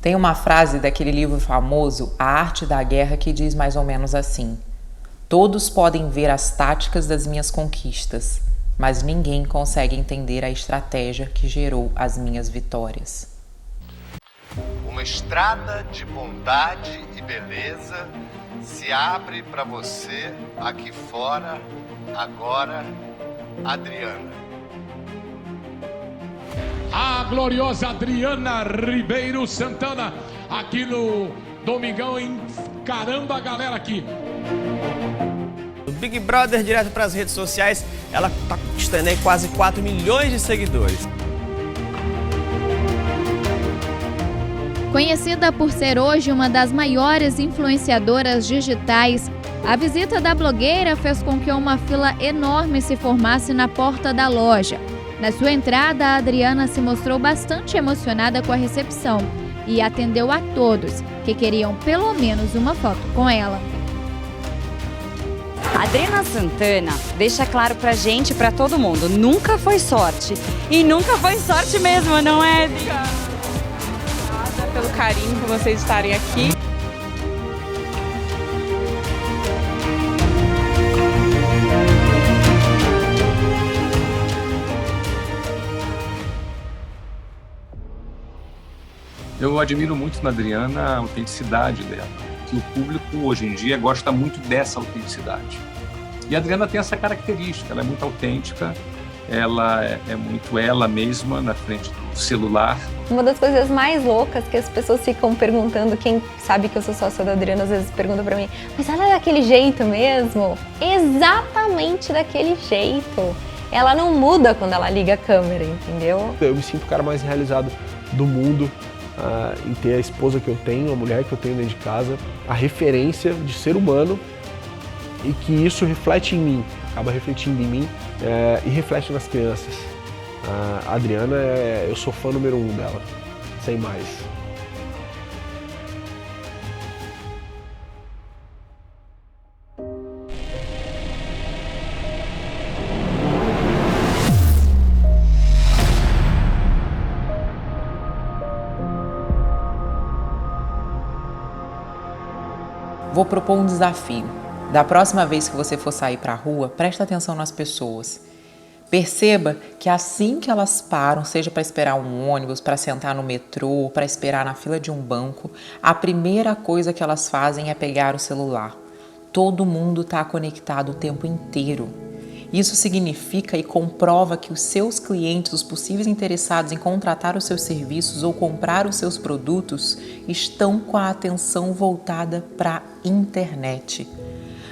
Tem uma frase daquele livro famoso, A Arte da Guerra, que diz mais ou menos assim: todos podem ver as táticas das minhas conquistas, mas ninguém consegue entender a estratégia que gerou as minhas vitórias. Uma estrada de bondade e beleza se abre para você aqui fora, agora, Adriana. A gloriosa Adriana Ribeiro Santana, aqui no Domingão, em caramba, galera aqui. Do Big Brother direto para as redes sociais, ela está conquistando aí quase 4 milhões de seguidores. Conhecida por ser hoje uma das maiores influenciadoras digitais, a visita da blogueira fez com que uma fila enorme se formasse na porta da loja. Na sua entrada, a Adriana se mostrou bastante emocionada com a recepção e atendeu a todos que queriam pelo menos uma foto com ela. A Adriana Santana deixa claro pra gente, pra todo mundo, nunca foi sorte. E nunca foi sorte mesmo, não é? Obrigada pelo carinho por vocês estarem aqui. Eu admiro muito na Adriana a autenticidade dela, que o público hoje em dia gosta muito dessa autenticidade. E a Adriana tem essa característica, ela é muito autêntica, ela é muito ela mesma na frente do celular. Uma das coisas mais loucas que as pessoas ficam perguntando, quem sabe que eu sou sócia da Adriana às vezes pergunta pra mim, mas ela é daquele jeito mesmo? Exatamente daquele jeito. Ela não muda quando ela liga a câmera, entendeu? Eu me sinto o cara mais realizado do mundo. Em ter a esposa que eu tenho, a mulher que eu tenho dentro de casa, a referência de ser humano e que isso reflete em mim, acaba refletindo em mim e reflete nas crianças. A Adriana, eu sou fã número 1 dela, sem mais. Vou propor um desafio. Da próxima vez que você for sair para a rua, presta atenção nas pessoas. Perceba que assim que elas param, seja para esperar um ônibus, para sentar no metrô, para esperar na fila de um banco, a primeira coisa que elas fazem é pegar o celular. Todo mundo está conectado o tempo inteiro. Isso significa e comprova que os seus clientes, os possíveis interessados em contratar os seus serviços ou comprar os seus produtos, estão com a atenção voltada para a internet.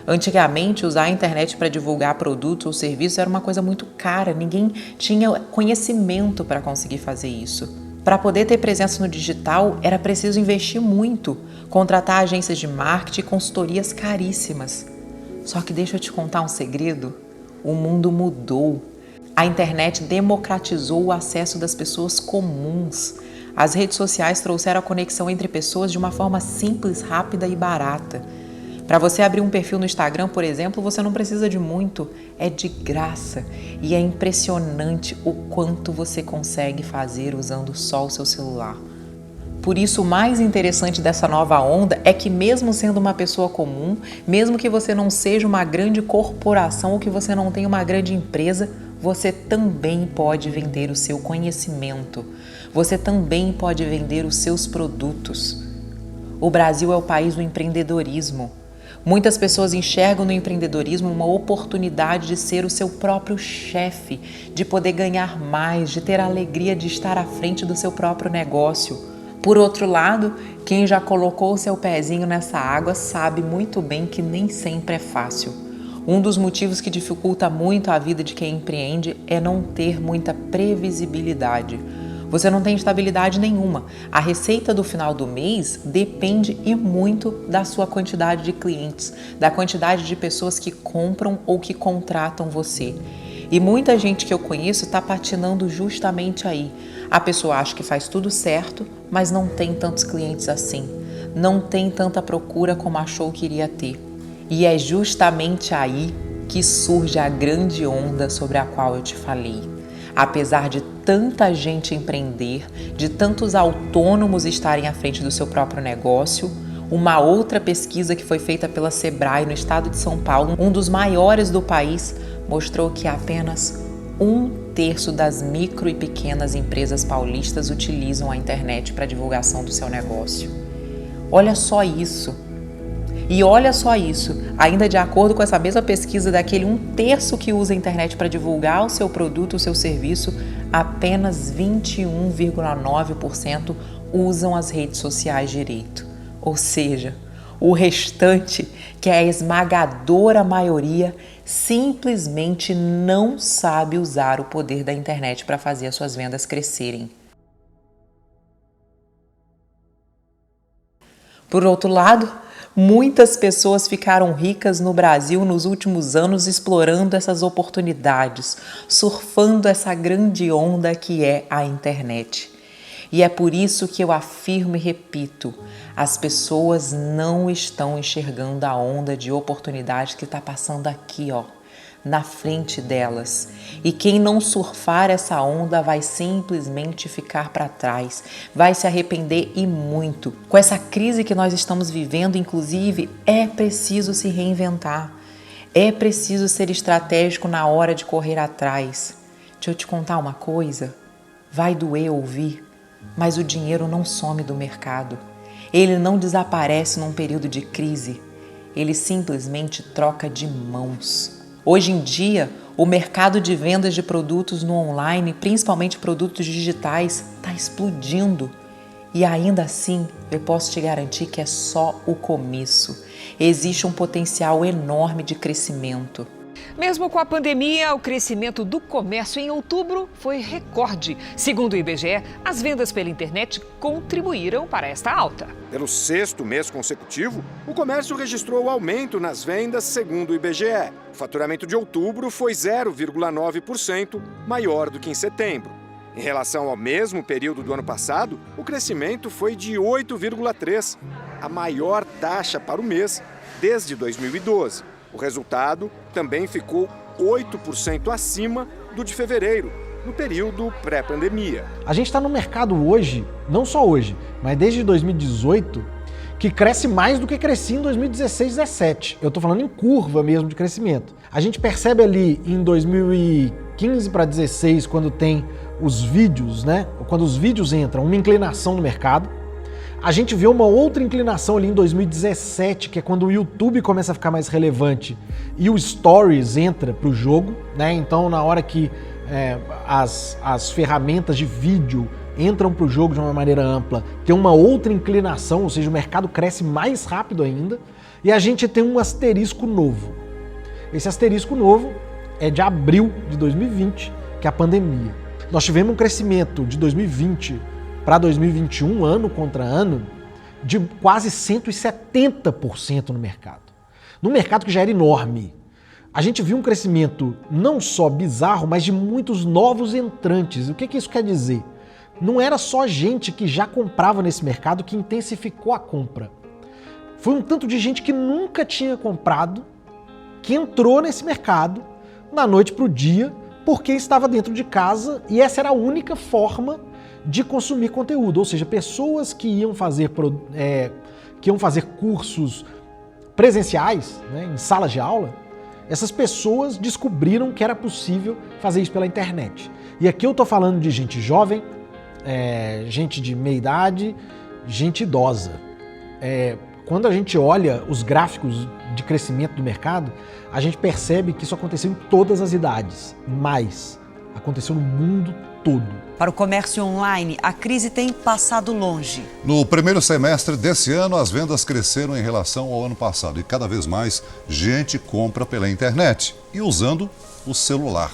Antigamente, usar a internet para divulgar produtos ou serviços era uma coisa muito cara, ninguém tinha conhecimento para conseguir fazer isso. Para poder ter presença no digital, era preciso investir muito, contratar agências de marketing e consultorias caríssimas. Só que deixa eu te contar um segredo. O mundo mudou. A internet democratizou o acesso das pessoas comuns. As redes sociais trouxeram a conexão entre pessoas de uma forma simples, rápida e barata. Para você abrir um perfil no Instagram, por exemplo, você não precisa de muito, é de graça. E é impressionante o quanto você consegue fazer usando só o seu celular. Por isso, o mais interessante dessa nova onda é que mesmo sendo uma pessoa comum, mesmo que você não seja uma grande corporação ou que você não tenha uma grande empresa, você também pode vender o seu conhecimento. Você também pode vender os seus produtos. O Brasil é o país do empreendedorismo. Muitas pessoas enxergam no empreendedorismo uma oportunidade de ser o seu próprio chefe, de poder ganhar mais, de ter a alegria de estar à frente do seu próprio negócio. Por outro lado, quem já colocou o seu pezinho nessa água sabe muito bem que nem sempre é fácil. Um dos motivos que dificulta muito a vida de quem empreende é não ter muita previsibilidade. Você não tem estabilidade nenhuma. A receita do final do mês depende e muito da sua quantidade de clientes, da quantidade de pessoas que compram ou que contratam você. E muita gente que eu conheço está patinando justamente aí. A pessoa acha que faz tudo certo, mas não tem tantos clientes assim. Não tem tanta procura como achou que iria ter. E é justamente aí que surge a grande onda sobre a qual eu te falei. Apesar de tanta gente empreender, de tantos autônomos estarem à frente do seu próprio negócio, uma outra pesquisa que foi feita pela Sebrae no estado de São Paulo, um dos maiores do país, mostrou que apenas 1/3 das micro e pequenas empresas paulistas utilizam a internet para divulgação do seu negócio. Olha só isso! E olha só isso, ainda de acordo com essa mesma pesquisa, daquele 1/3 que usa a internet para divulgar o seu produto, o seu serviço, apenas 21,9% usam as redes sociais direito. Ou seja, o restante, que é a esmagadora maioria, simplesmente não sabe usar o poder da internet para fazer as suas vendas crescerem. Por outro lado, muitas pessoas ficaram ricas no Brasil nos últimos anos explorando essas oportunidades, surfando essa grande onda que é a internet. E é por isso que eu afirmo e repito, as pessoas não estão enxergando a onda de oportunidade que está passando aqui, ó, na frente delas. E quem não surfar essa onda vai simplesmente ficar para trás, vai se arrepender e muito. Com essa crise que nós estamos vivendo, inclusive, é preciso se reinventar. É preciso ser estratégico na hora de correr atrás. Deixa eu te contar uma coisa, vai doer ouvir, mas o dinheiro não some do mercado. Ele não desaparece num período de crise, ele simplesmente troca de mãos. Hoje em dia, o mercado de vendas de produtos no online, principalmente produtos digitais, está explodindo. E ainda assim, eu posso te garantir que é só o começo. Existe um potencial enorme de crescimento. Mesmo com a pandemia, o crescimento do comércio em outubro foi recorde. Segundo o IBGE, as vendas pela internet contribuíram para esta alta. Pelo 6º mês consecutivo, o comércio registrou aumento nas vendas, segundo o IBGE. O faturamento de outubro foi 0,9% maior do que em setembro. Em relação ao mesmo período do ano passado, o crescimento foi de 8,3%, a maior taxa para o mês desde 2012. O resultado também ficou 8% acima do de fevereiro, no período pré-pandemia. A gente está no mercado hoje, não só hoje, mas desde 2018, que cresce mais do que crescia em 2016 e 2017. Eu estou falando em curva mesmo de crescimento. A gente percebe ali em 2015 para 2016, quando tem os vídeos, né? Quando os vídeos entram, uma inclinação no mercado. A gente vê uma outra inclinação ali em 2017, que é quando o YouTube começa a ficar mais relevante e o Stories entra para o jogo, né? Então, na hora que as ferramentas de vídeo entram para o jogo de uma maneira ampla, tem uma outra inclinação, ou seja, o mercado cresce mais rápido ainda, e a gente tem um asterisco novo. Esse asterisco novo é de abril de 2020, que é a pandemia. Nós tivemos um crescimento de 2020 para 2021, ano contra ano, de quase 170% no mercado. No mercado que já era enorme. A gente viu um crescimento não só bizarro, mas de muitos novos entrantes. O que isso quer dizer? Não era só gente que já comprava nesse mercado que intensificou a compra. Foi um tanto de gente que nunca tinha comprado, que entrou nesse mercado da noite para o dia, porque estava dentro de casa e essa era a única forma de consumir conteúdo, ou seja, pessoas que iam fazer cursos presenciais, né, em salas de aula, essas pessoas descobriram que era possível fazer isso pela internet. E aqui eu estou falando de gente jovem, gente de meia idade, gente idosa. Quando a gente olha os gráficos de crescimento do mercado, a gente percebe que isso aconteceu em todas as idades, mas aconteceu no mundo todo. Para o comércio online, a crise tem passado longe. No primeiro semestre desse ano, as vendas cresceram em relação ao ano passado e cada vez mais gente compra pela internet e usando o celular.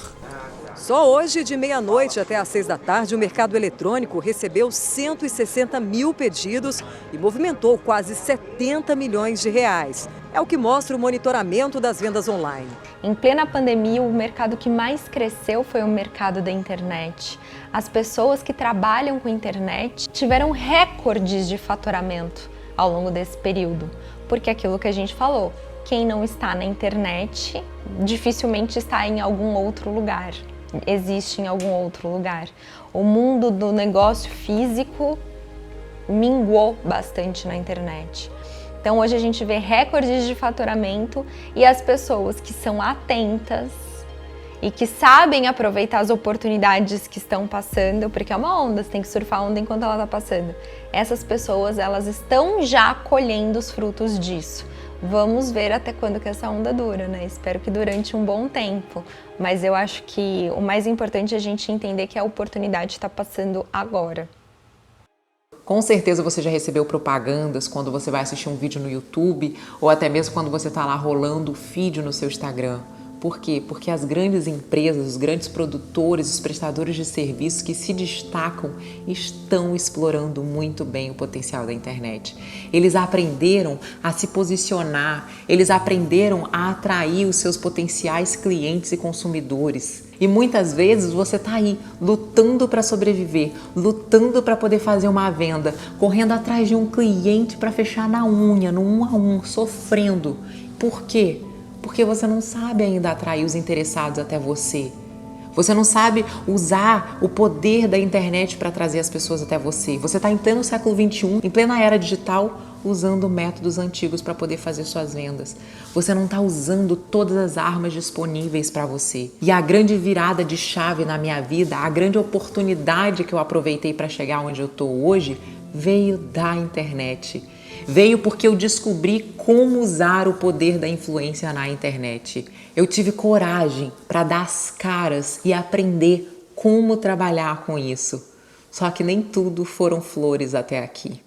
Só hoje, de meia-noite até às 6 da tarde, o mercado eletrônico recebeu 160 mil pedidos e movimentou quase 70 milhões de reais. É o que mostra o monitoramento das vendas online. Em plena pandemia, o mercado que mais cresceu foi o mercado da internet. As pessoas que trabalham com internet tiveram recordes de faturamento ao longo desse período, porque aquilo que a gente falou, quem não está na internet dificilmente está em algum outro lugar. existe em algum outro lugar. O mundo do negócio físico minguou bastante na internet. Então hoje a gente vê recordes de faturamento e as pessoas que são atentas e que sabem aproveitar as oportunidades que estão passando, porque é uma onda, você tem que surfar a onda enquanto ela está passando. Essas pessoas, elas estão já colhendo os frutos disso. Vamos ver até quando que essa onda dura, né? Espero que durante um bom tempo. Mas eu acho que o mais importante é a gente entender que a oportunidade está passando agora. Com certeza você já recebeu propagandas quando você vai assistir um vídeo no YouTube ou até mesmo quando você está lá rolando o feed no seu Instagram. Por quê? Porque as grandes empresas, os grandes produtores, os prestadores de serviços que se destacam estão explorando muito bem o potencial da internet. Eles aprenderam a se posicionar, eles aprenderam a atrair os seus potenciais clientes e consumidores. E muitas vezes você está aí lutando para sobreviver, lutando para poder fazer uma venda, correndo atrás de um cliente para fechar na unha, no 1 a 1, sofrendo. Por quê? Porque você não sabe ainda atrair os interessados até você. Você não sabe usar o poder da internet para trazer as pessoas até você. Você está em pleno século XXI, em plena era digital, usando métodos antigos para poder fazer suas vendas. Você não está usando todas as armas disponíveis para você. E a grande virada de chave na minha vida, a grande oportunidade que eu aproveitei para chegar onde eu estou hoje, veio da internet. Veio porque eu descobri como usar o poder da influência na internet. Eu tive coragem para dar as caras e aprender como trabalhar com isso. Só que nem tudo foram flores até aqui.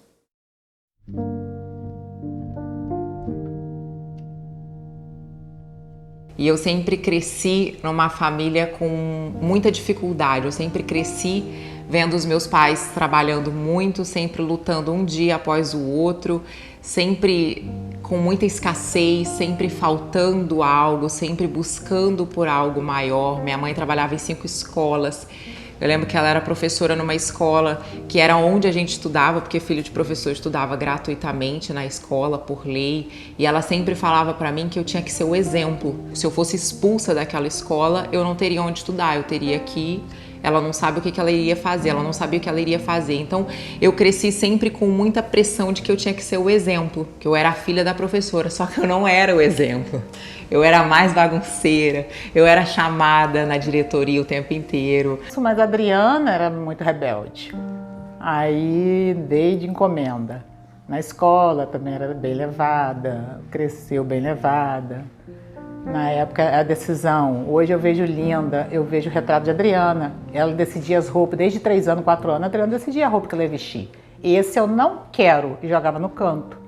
E eu sempre cresci numa família com muita dificuldade. Eu sempre cresci vendo os meus pais trabalhando muito, sempre lutando um dia após o outro, sempre com muita escassez, sempre faltando algo, sempre buscando por algo maior. Minha mãe trabalhava em 5 escolas. Eu lembro que ela era professora numa escola que era onde a gente estudava, porque filho de professor estudava gratuitamente na escola, por lei. E ela sempre falava para mim que eu tinha que ser o exemplo. Se eu fosse expulsa daquela escola, eu não teria onde estudar, eu teria que... Ela não sabe o que ela iria fazer, ela não sabia o que ela iria fazer. Então, eu cresci sempre com muita pressão de que eu tinha que ser o exemplo, que eu era a filha da professora, só que eu não era o exemplo. Eu era mais bagunceira, eu era chamada na diretoria o tempo inteiro. Mas a Adriana era muito rebelde. Aí, desde encomenda. Na escola também era bem levada, cresceu bem levada. Na época, a decisão. Hoje eu vejo Linda, eu vejo o retrato de Adriana. Ela decidia as roupas, desde 3 anos, 4 anos, a Adriana decidia a roupa que ela ia vestir. Esse eu não quero, e jogava no canto.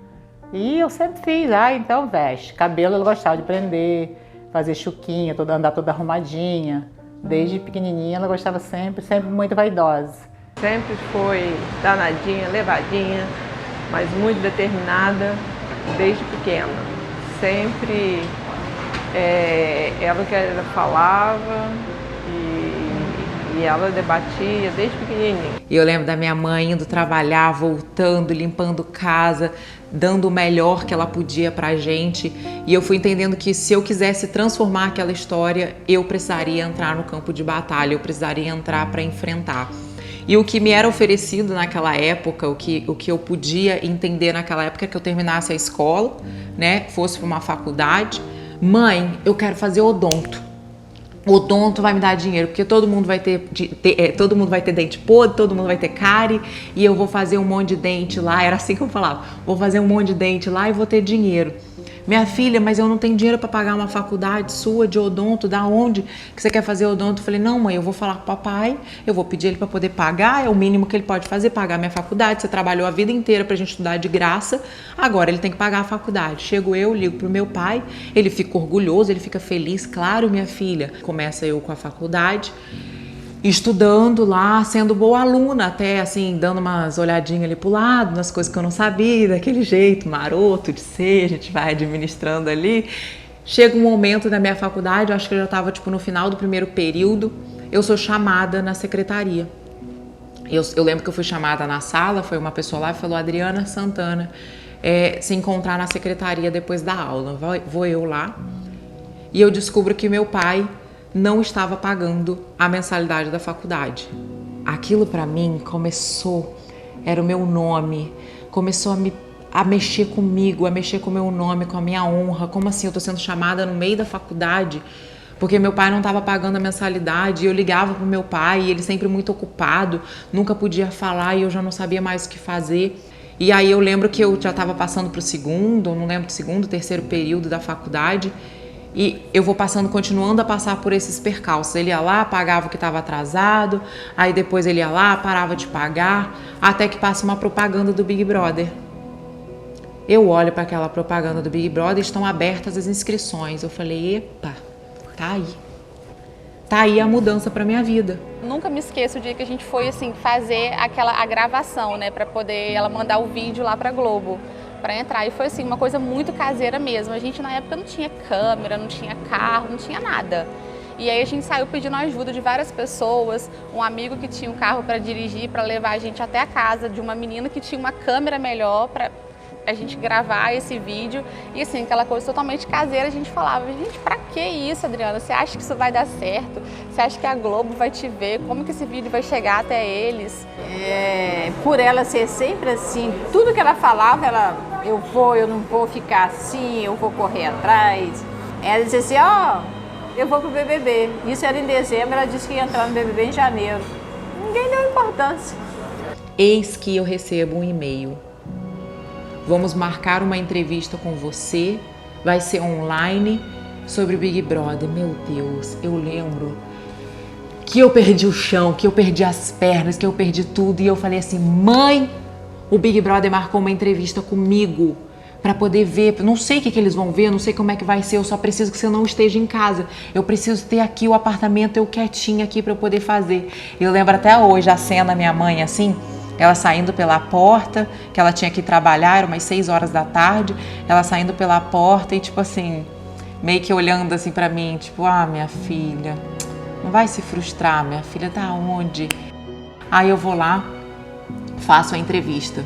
E eu sempre fiz, então veste. Cabelo ela gostava de prender, fazer chuquinha, andar toda arrumadinha. Desde pequenininha ela gostava sempre muito vaidosa. Sempre foi danadinha, levadinha, mas muito determinada desde pequena. Sempre... ela que ela falava e ela debatia desde pequenininha. E eu lembro da minha mãe indo trabalhar, voltando, limpando casa, dando o melhor que ela podia pra gente. E eu fui entendendo que se eu quisesse transformar aquela história, eu precisaria entrar no campo de batalha, eu precisaria entrar para enfrentar. E o que me era oferecido naquela época, o que eu podia entender naquela época é que eu terminasse a escola, né, fosse para uma faculdade. Mãe, eu quero fazer odonto. Odonto vai me dar dinheiro, porque todo mundo vai ter dente podre, todo mundo vai ter cárie, e eu vou fazer um monte de dente lá. Era assim que eu falava, vou fazer um monte de dente lá e vou ter dinheiro. Minha filha, mas eu não tenho dinheiro para pagar uma faculdade sua de odonto, da onde que você quer fazer odonto? Eu falei, não mãe, eu vou falar com o papai, eu vou pedir ele para poder pagar, é o mínimo que ele pode fazer, pagar minha faculdade. Você trabalhou a vida inteira pra gente estudar de graça, agora ele tem que pagar a faculdade. Chego eu, ligo pro meu pai, ele fica orgulhoso, ele fica feliz, claro minha filha. Começa eu com a faculdade, estudando lá, sendo boa aluna até, assim, dando umas olhadinhas ali pro lado, nas coisas que eu não sabia, daquele jeito maroto de ser, a gente vai administrando ali. Chega um momento da minha faculdade, eu acho que eu já estava tipo no final do primeiro período, eu sou chamada na secretaria. Eu lembro que eu fui chamada na sala, foi uma pessoa lá e falou, Adriana Santana, se encontrar na secretaria depois da aula. Vou eu lá e eu descubro que meu pai não estava pagando a mensalidade da faculdade. Aquilo para mim começou, era o meu nome, começou a mexer comigo, a mexer com o meu nome, com a minha honra. Como assim eu tô sendo chamada no meio da faculdade porque meu pai não estava pagando a mensalidade? E eu ligava pro meu pai e ele sempre muito ocupado, nunca podia falar e eu já não sabia mais o que fazer. E aí eu lembro que eu já estava passando pro segundo, não lembro, segundo, terceiro período da faculdade. E eu vou passando, continuando a passar por esses percalços. Ele ia lá, pagava o que estava atrasado, aí depois ele ia lá, parava de pagar, até que passa uma propaganda do Big Brother. Eu olho para aquela propaganda do Big Brother, estão abertas as inscrições. Eu falei, epa, tá aí. Tá aí a mudança para minha vida. Nunca me esqueço o dia que a gente foi assim fazer a gravação, né, para poder ela mandar o vídeo lá para Globo. Para entrar, e foi assim, uma coisa muito caseira mesmo. A gente na época não tinha câmera, não tinha carro, não tinha nada. E aí a gente saiu pedindo ajuda de várias pessoas, um amigo que tinha um carro para dirigir, para levar a gente até a casa de uma menina que tinha uma câmera melhor para a gente gravar esse vídeo. E assim, aquela coisa totalmente caseira, a gente falava, gente, pra que isso, Adriana? Você acha que isso vai dar certo? Você acha que a Globo vai te ver? Como que esse vídeo vai chegar até eles? Por ela ser sempre assim, tudo que ela falava, eu não vou ficar assim, eu vou correr atrás. Ela disse assim, eu vou pro BBB. Isso era em dezembro, ela disse que ia entrar no BBB em janeiro. Ninguém deu importância. Eis que eu recebo um e-mail. Vamos marcar uma entrevista com você, vai ser online, sobre o Big Brother. Meu Deus, eu lembro que eu perdi o chão, que eu perdi as pernas, que eu perdi tudo. E eu falei assim, mãe, o Big Brother marcou uma entrevista comigo para poder ver. Não sei o que eles vão ver, não sei como é que vai ser, eu só preciso que você não esteja em casa. Eu preciso ter aqui o apartamento, eu quietinha aqui para eu poder fazer. Eu lembro até hoje a cena, minha mãe assim, ela saindo pela porta, que ela tinha que trabalhar, era umas 6 horas da tarde, ela saindo pela porta e tipo assim, meio que olhando assim pra mim, tipo, minha filha, não vai se frustrar, minha filha tá onde? Aí eu vou lá, faço a entrevista.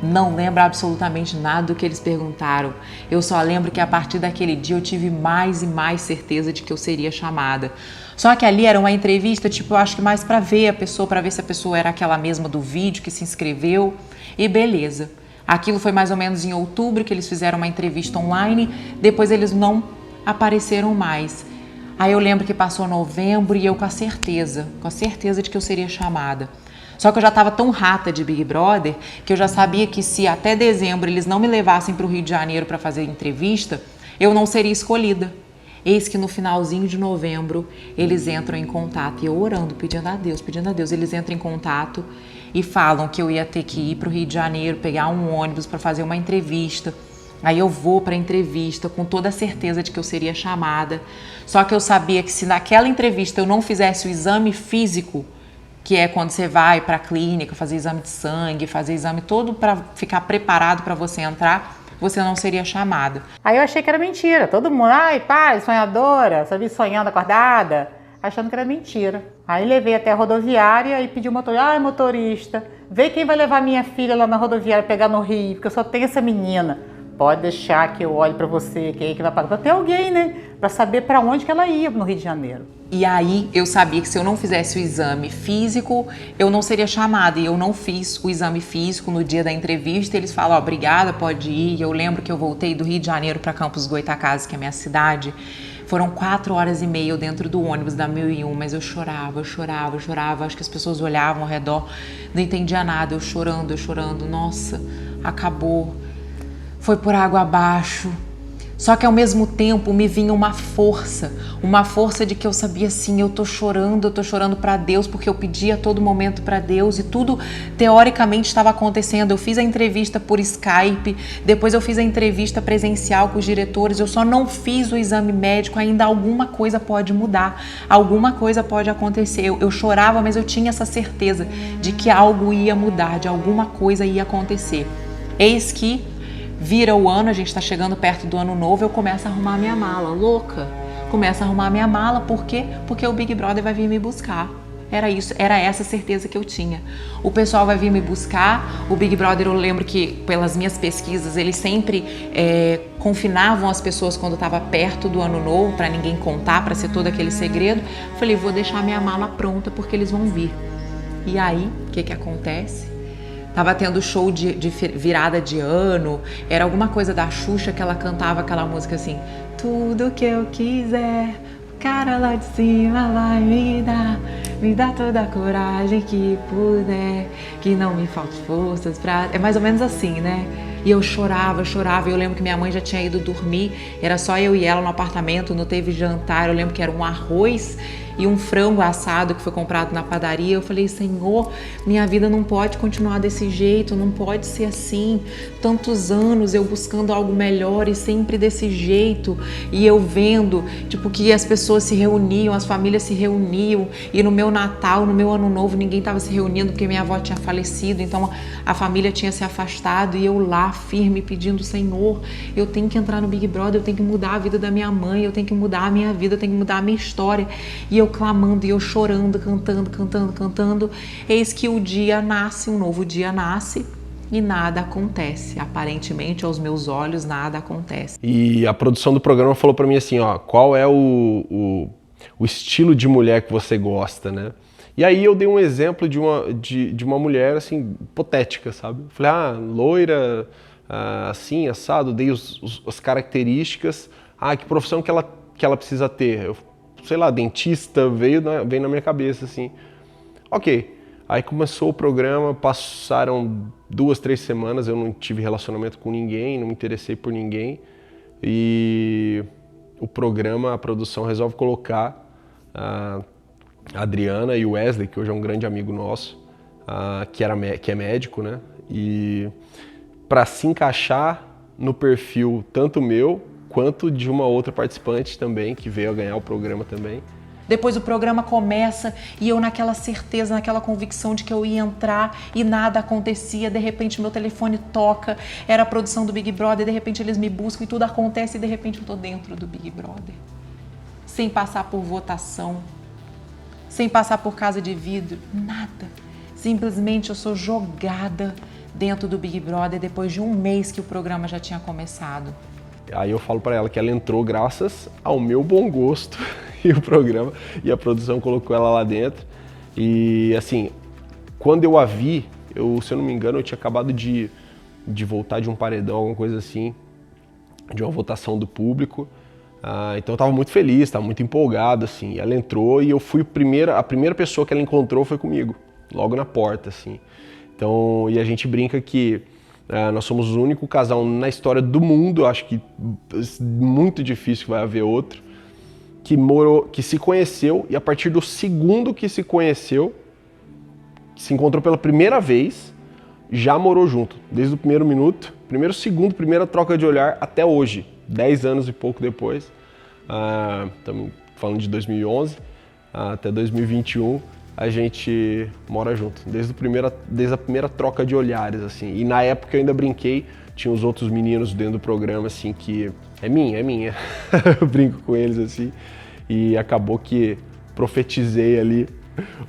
Não lembro absolutamente nada do que eles perguntaram. Eu só lembro que a partir daquele dia eu tive mais e mais certeza de que eu seria chamada. Só que ali era uma entrevista, tipo, eu acho que mais pra ver a pessoa, pra ver se a pessoa era aquela mesma do vídeo que se inscreveu. E beleza. Aquilo foi mais ou menos em outubro que eles fizeram uma entrevista online. Depois eles não apareceram mais. Aí eu lembro que passou novembro e eu com a certeza de que eu seria chamada. Só que eu já estava tão rata de Big Brother que eu já sabia que se até dezembro eles não me levassem para o Rio de Janeiro para fazer entrevista, eu não seria escolhida. Eis que no finalzinho de novembro eles entram em contato, e eu orando, pedindo a Deus, eles entram em contato e falam que eu ia ter que ir para o Rio de Janeiro, pegar um ônibus para fazer uma entrevista. Aí eu vou para a entrevista com toda a certeza de que eu seria chamada. Só que eu sabia que se naquela entrevista eu não fizesse o exame físico, que é quando você vai para a clínica fazer exame de sangue, fazer exame todo para ficar preparado para você entrar, você não seria chamada. Aí eu achei que era mentira. Todo mundo, pai, sonhadora, sabia, sonhando acordada, achando que era mentira. Aí levei até a rodoviária e pedi ao motorista, motorista, vê quem vai levar minha filha lá na rodoviária pegar no Rio, porque eu só tenho essa menina. Pode deixar que eu olhe para você, quem é que vai pagar. Pra ter alguém, né? Para saber para onde que ela ia no Rio de Janeiro. E aí eu sabia que se eu não fizesse o exame físico, eu não seria chamada. E eu não fiz o exame físico no dia da entrevista. Eles falam, obrigada, pode ir. E eu lembro que eu voltei do Rio de Janeiro para Campos Goytacazes, que é a minha cidade. Foram 4 horas e meia dentro do ônibus da 1001, mas eu chorava. Acho que as pessoas olhavam ao redor, não entendia nada. Eu chorando. Nossa, acabou. Foi por água abaixo. Só que ao mesmo tempo me vinha uma força de que eu sabia assim, eu tô chorando para Deus, porque eu pedi a todo momento para Deus e tudo teoricamente estava acontecendo. Eu fiz a entrevista por Skype, depois eu fiz a entrevista presencial com os diretores, eu só não fiz o exame médico, ainda alguma coisa pode mudar, alguma coisa pode acontecer. Eu chorava, mas eu tinha essa certeza de que algo ia mudar, de alguma coisa ia acontecer. Eis que vira o ano, a gente tá chegando perto do ano novo, eu começo a arrumar minha mala, louca. Começo a arrumar minha mala, por quê? Porque o Big Brother vai vir me buscar. Era isso, era essa certeza que eu tinha. O pessoal vai vir me buscar. O Big Brother, eu lembro que pelas minhas pesquisas, eles sempre confinavam as pessoas quando estava perto do ano novo, para ninguém contar, para ser todo aquele segredo. Falei, vou deixar minha mala pronta porque eles vão vir. E aí, o que acontece? Tava tendo show de virada de ano, era alguma coisa da Xuxa que ela cantava aquela música assim: tudo que eu quiser, cara lá de cima vai me dá toda a coragem que puder, que não me falte forças pra... É mais ou menos assim, né? E eu chorava, eu lembro que minha mãe já tinha ido dormir, era só eu e ela no apartamento, não teve jantar, eu lembro que era um arroz e um frango assado que foi comprado na padaria. Eu falei, Senhor, minha vida não pode continuar desse jeito, não pode ser assim, tantos anos eu buscando algo melhor e sempre desse jeito, e eu vendo, tipo, que as pessoas se reuniam, as famílias se reuniam, e no meu Natal, no meu Ano Novo, ninguém estava se reunindo porque minha avó tinha falecido, então a família tinha se afastado, e eu lá, firme, pedindo, Senhor, eu tenho que entrar no Big Brother, eu tenho que mudar a vida da minha mãe, eu tenho que mudar a minha vida, eu tenho que mudar a minha história. E eu clamando, e eu chorando, cantando. Eis que o dia nasce, um novo dia nasce, e nada acontece. Aparentemente, aos meus olhos, nada acontece. E a produção do programa falou pra mim assim, ó, qual é o estilo de mulher que você gosta, né? E aí eu dei um exemplo de uma mulher, assim, hipotética, sabe? Falei, loira, assim, assado, dei as características. Que profissão que ela precisa ter? Eu, sei lá, dentista, veio na minha cabeça, assim. Ok. Aí começou o programa, passaram 2, 3 semanas, eu não tive relacionamento com ninguém, não me interessei por ninguém. E o programa, a produção resolve colocar a Adriana e o Wesley, que hoje é um grande amigo nosso, que é médico, né? E para se encaixar no perfil tanto meu quanto de uma outra participante também, que veio a ganhar o programa também. Depois o programa começa e eu naquela certeza, naquela convicção de que eu ia entrar e nada acontecia. De repente meu telefone toca, era a produção do Big Brother, de repente eles me buscam e tudo acontece e de repente eu tô dentro do Big Brother. Sem passar por votação, sem passar por casa de vidro, nada. Simplesmente eu sou jogada dentro do Big Brother depois de um mês que o programa já tinha começado. Aí eu falo pra ela que ela entrou graças ao meu bom gosto e o programa, e a produção colocou ela lá dentro. E assim, quando eu a vi, se eu não me engano, eu tinha acabado de voltar de um paredão, alguma coisa assim, de uma votação do público. Então eu tava muito feliz, tava muito empolgado, assim. Ela entrou e eu fui a primeira pessoa que ela encontrou foi comigo, logo na porta, assim. Então, e a gente brinca que nós somos o único casal na história do mundo, acho que muito difícil que vai haver outro, que se conheceu e a partir do segundo que se conheceu, se encontrou pela primeira vez, já morou junto. Desde o primeiro minuto, primeiro segundo, primeira troca de olhar até hoje, 10 anos e pouco depois. Estamos falando de 2011 até 2021. A gente mora junto, desde a primeira troca de olhares, assim. E na época eu ainda brinquei, tinha os outros meninos dentro do programa, assim, que é minha. Eu brinco com eles, assim. E acabou que profetizei ali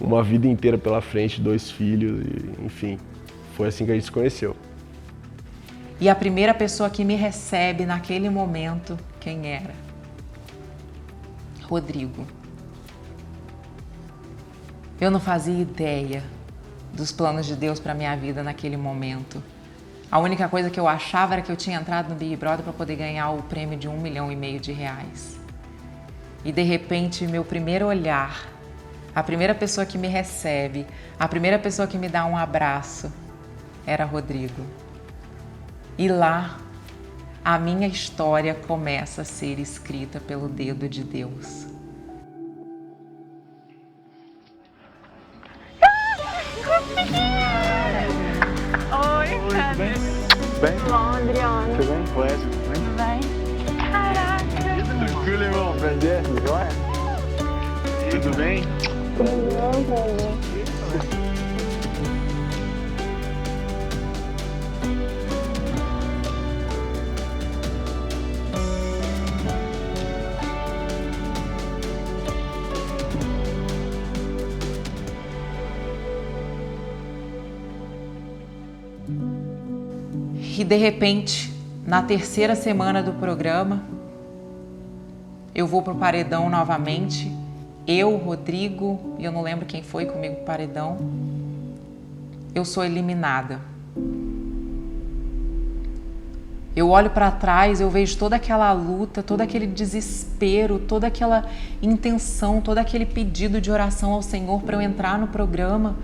uma vida inteira pela frente, 2 filhos, e, enfim, foi assim que a gente se conheceu. E a primeira pessoa que me recebe naquele momento, quem era? Rodrigo. Eu não fazia ideia dos planos de Deus para minha vida naquele momento. A única coisa que eu achava era que eu tinha entrado no Big Brother para poder ganhar o prêmio de R$1,5 milhão de reais. E de repente, meu primeiro olhar, a primeira pessoa que me recebe, a primeira pessoa que me dá um abraço, era Rodrigo. E lá, a minha história começa a ser escrita pelo dedo de Deus. Oi, cara. Tudo bem? Tudo bom, Adriana? Tudo bem? Wesley, tudo bem? Tudo bem. Caraca. Tranquilo, irmão? Prazer, tudo jóia? Tudo bem? Tudo bom, prazer. que de repente, na terceira semana do programa, eu vou pro paredão novamente. Eu, Rodrigo, e eu não lembro quem foi comigo pro paredão. Eu sou eliminada. Eu olho para trás, eu vejo toda aquela luta, todo aquele desespero, toda aquela intenção, todo aquele pedido de oração ao Senhor para eu entrar no programa.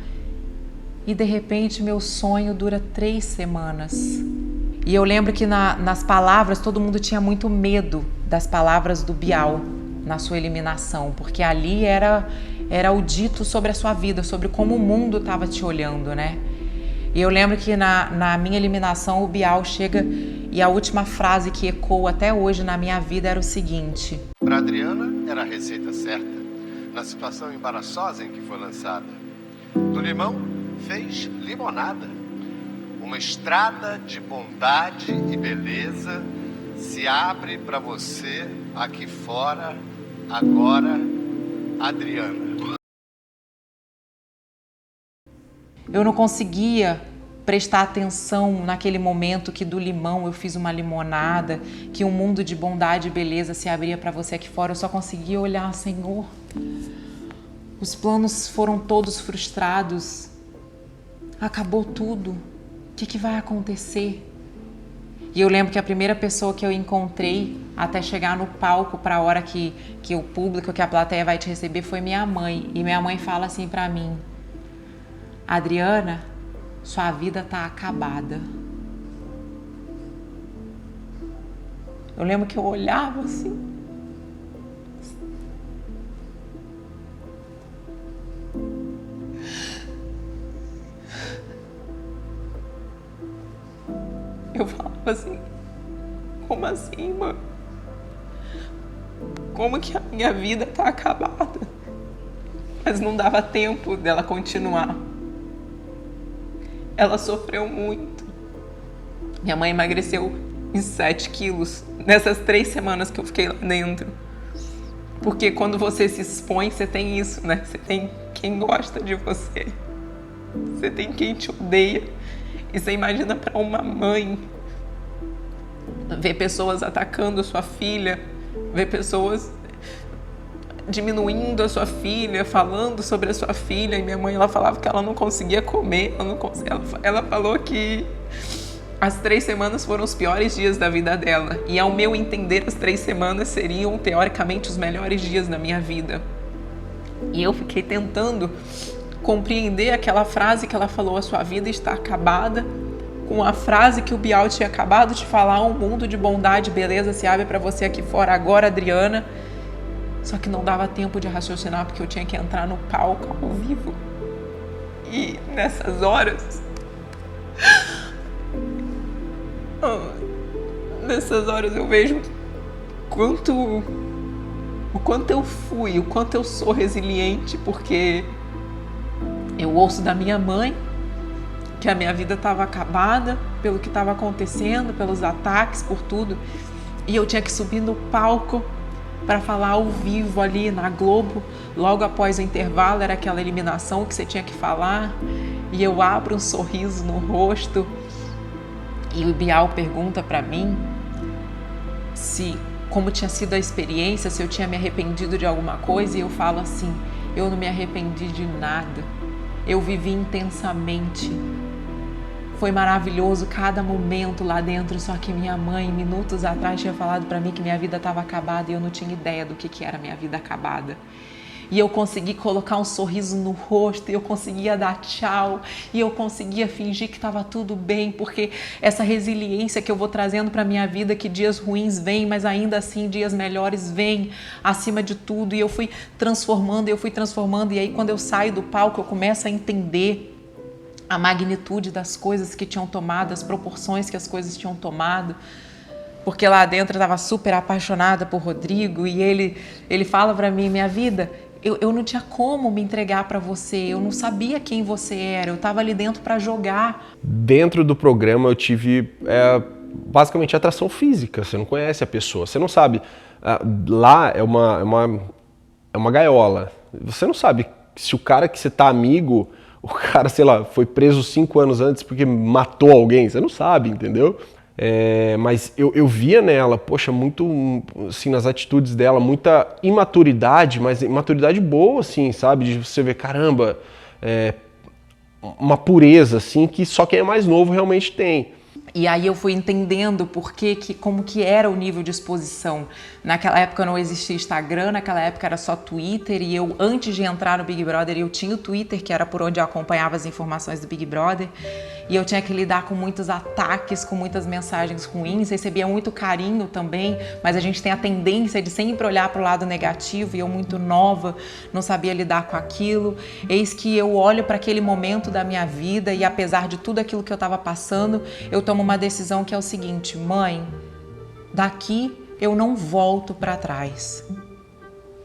E de repente meu sonho dura 3 semanas. E eu lembro que nas palavras, todo mundo tinha muito medo das palavras do Bial na sua eliminação, porque ali era o dito sobre a sua vida, sobre como o mundo estava te olhando, né? E eu lembro que na minha eliminação o Bial chega e a última frase que ecoa até hoje na minha vida era o seguinte: Para Adriana era a receita certa, na situação embaraçosa em que foi lançada. Do limão fez limonada. Uma estrada de bondade e beleza se abre para você aqui fora, agora, Adriana. Eu não conseguia prestar atenção naquele momento que do limão eu fiz uma limonada, que um mundo de bondade e beleza se abria para você aqui fora. Eu só conseguia olhar, Senhor. Os planos foram todos frustrados. Acabou tudo. O que vai acontecer? E eu lembro que a primeira pessoa que eu encontrei até chegar no palco para a hora que o público, que a plateia vai te receber foi minha mãe. E minha mãe fala assim para mim: Adriana, sua vida tá acabada. Eu lembro que eu olhava assim. Eu falava assim, como assim, mãe? Como que a minha vida tá acabada? Mas não dava tempo dela continuar. Ela sofreu muito. Minha mãe emagreceu em 7 quilos nessas 3 semanas que eu fiquei lá dentro. Porque quando você se expõe, você tem isso, né? Você tem quem gosta de você. Você tem quem te odeia. E você imagina para uma mãe ver pessoas atacando a sua filha, ver pessoas diminuindo a sua filha, falando sobre a sua filha. E minha mãe, ela falava que ela não conseguia comer, ela falou que as 3 semanas foram os piores dias da vida dela. E ao meu entender, as 3 semanas seriam, teoricamente, os melhores dias da minha vida. E eu fiquei tentando compreender aquela frase que ela falou: a sua vida está acabada, com a frase que o Bial tinha acabado de falar: um mundo de bondade e beleza se abre para você aqui fora agora, Adriana. Só que não dava tempo de raciocinar, porque eu tinha que entrar no palco ao vivo. E nessas horas eu vejo o quanto eu fui, o quanto eu sou resiliente, porque eu ouço da minha mãe que a minha vida estava acabada pelo que estava acontecendo, pelos ataques, por tudo. E eu tinha que subir no palco para falar ao vivo ali na Globo. Logo após o intervalo era aquela eliminação que você tinha que falar. E eu abro um sorriso no rosto. E o Bial pergunta para mim como tinha sido a experiência, se eu tinha me arrependido de alguma coisa. E eu falo assim: eu não me arrependi de nada. Eu vivi intensamente. Foi maravilhoso cada momento lá dentro, só que minha mãe, minutos atrás, tinha falado para mim que minha vida estava acabada e eu não tinha ideia do que era minha vida acabada. E eu consegui colocar um sorriso no rosto, e eu conseguia dar tchau, e eu conseguia fingir que estava tudo bem, porque essa resiliência que eu vou trazendo para minha vida, que dias ruins vêm, mas ainda assim dias melhores vêm acima de tudo. E eu fui transformando, e aí quando eu saio do palco eu começo a entender a magnitude das coisas que tinham tomado, as proporções que as coisas tinham tomado. Porque lá dentro eu estava super apaixonada por Rodrigo, e ele fala para mim: minha vida, eu não tinha como me entregar para você, eu não sabia quem você era, eu estava ali dentro para jogar. Dentro do programa eu tive basicamente atração física, você não conhece a pessoa, você não sabe. Lá é uma gaiola, você não sabe se o cara que você tá amigo, o cara, sei lá, foi preso 5 anos antes porque matou alguém, você não sabe, entendeu? Mas eu via nela, poxa, muito, assim, nas atitudes dela, muita imaturidade, mas imaturidade boa, assim, sabe? De você ver, caramba, uma pureza, assim, que só quem é mais novo realmente tem. E aí eu fui entendendo como que era o nível de exposição. Naquela época não existia Instagram, naquela época era só Twitter, e eu, antes de entrar no Big Brother, eu tinha o Twitter, que era por onde eu acompanhava as informações do Big Brother, e eu tinha que lidar com muitos ataques, com muitas mensagens ruins, recebia muito carinho também, mas a gente tem a tendência de sempre olhar para o lado negativo, e eu muito nova, não sabia lidar com aquilo. Eis que eu olho para aquele momento da minha vida, e apesar de tudo aquilo que eu estava passando, eu tomo uma decisão que é o seguinte: mãe, daqui eu não volto para trás.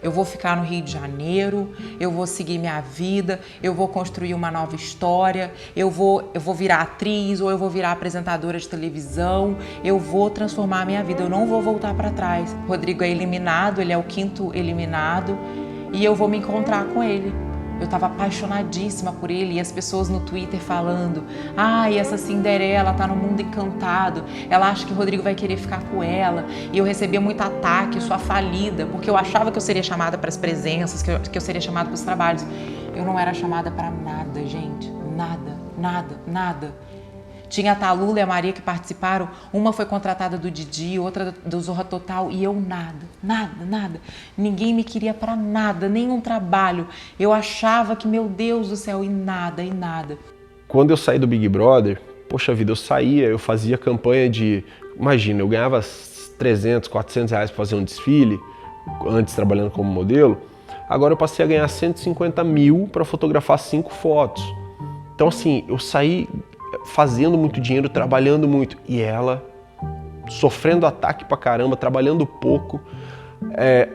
Eu vou ficar no Rio de Janeiro, eu vou seguir minha vida, eu vou construir uma nova história, eu vou virar atriz ou eu vou virar apresentadora de televisão, eu vou transformar a minha vida, eu não vou voltar para trás. Rodrigo é eliminado, ele é o 5º eliminado, e eu vou me encontrar com ele. Eu estava apaixonadíssima por ele, e as pessoas no Twitter falando: ai, essa Cinderela tá no mundo encantado, ela acha que o Rodrigo vai querer ficar com ela. E eu recebia muito ataque, eu sou a falida, porque eu achava que eu seria chamada para as presenças, que eu seria chamada para os trabalhos. Eu não era chamada para nada, gente, nada. Tinha a Talula e a Maria que participaram, uma foi contratada do Didi, outra do Zorra Total, e eu nada. Ninguém me queria para nada, nenhum trabalho. Eu achava que, meu Deus do céu, e nada. Quando eu saí do Big Brother, poxa vida, eu fazia campanha de... Imagina, eu ganhava 300, 400 reais para fazer um desfile, antes trabalhando como modelo. Agora eu passei a ganhar 150 mil para fotografar 5 fotos. Então assim, eu saí fazendo muito dinheiro, trabalhando muito, e ela sofrendo ataque pra caramba, trabalhando pouco.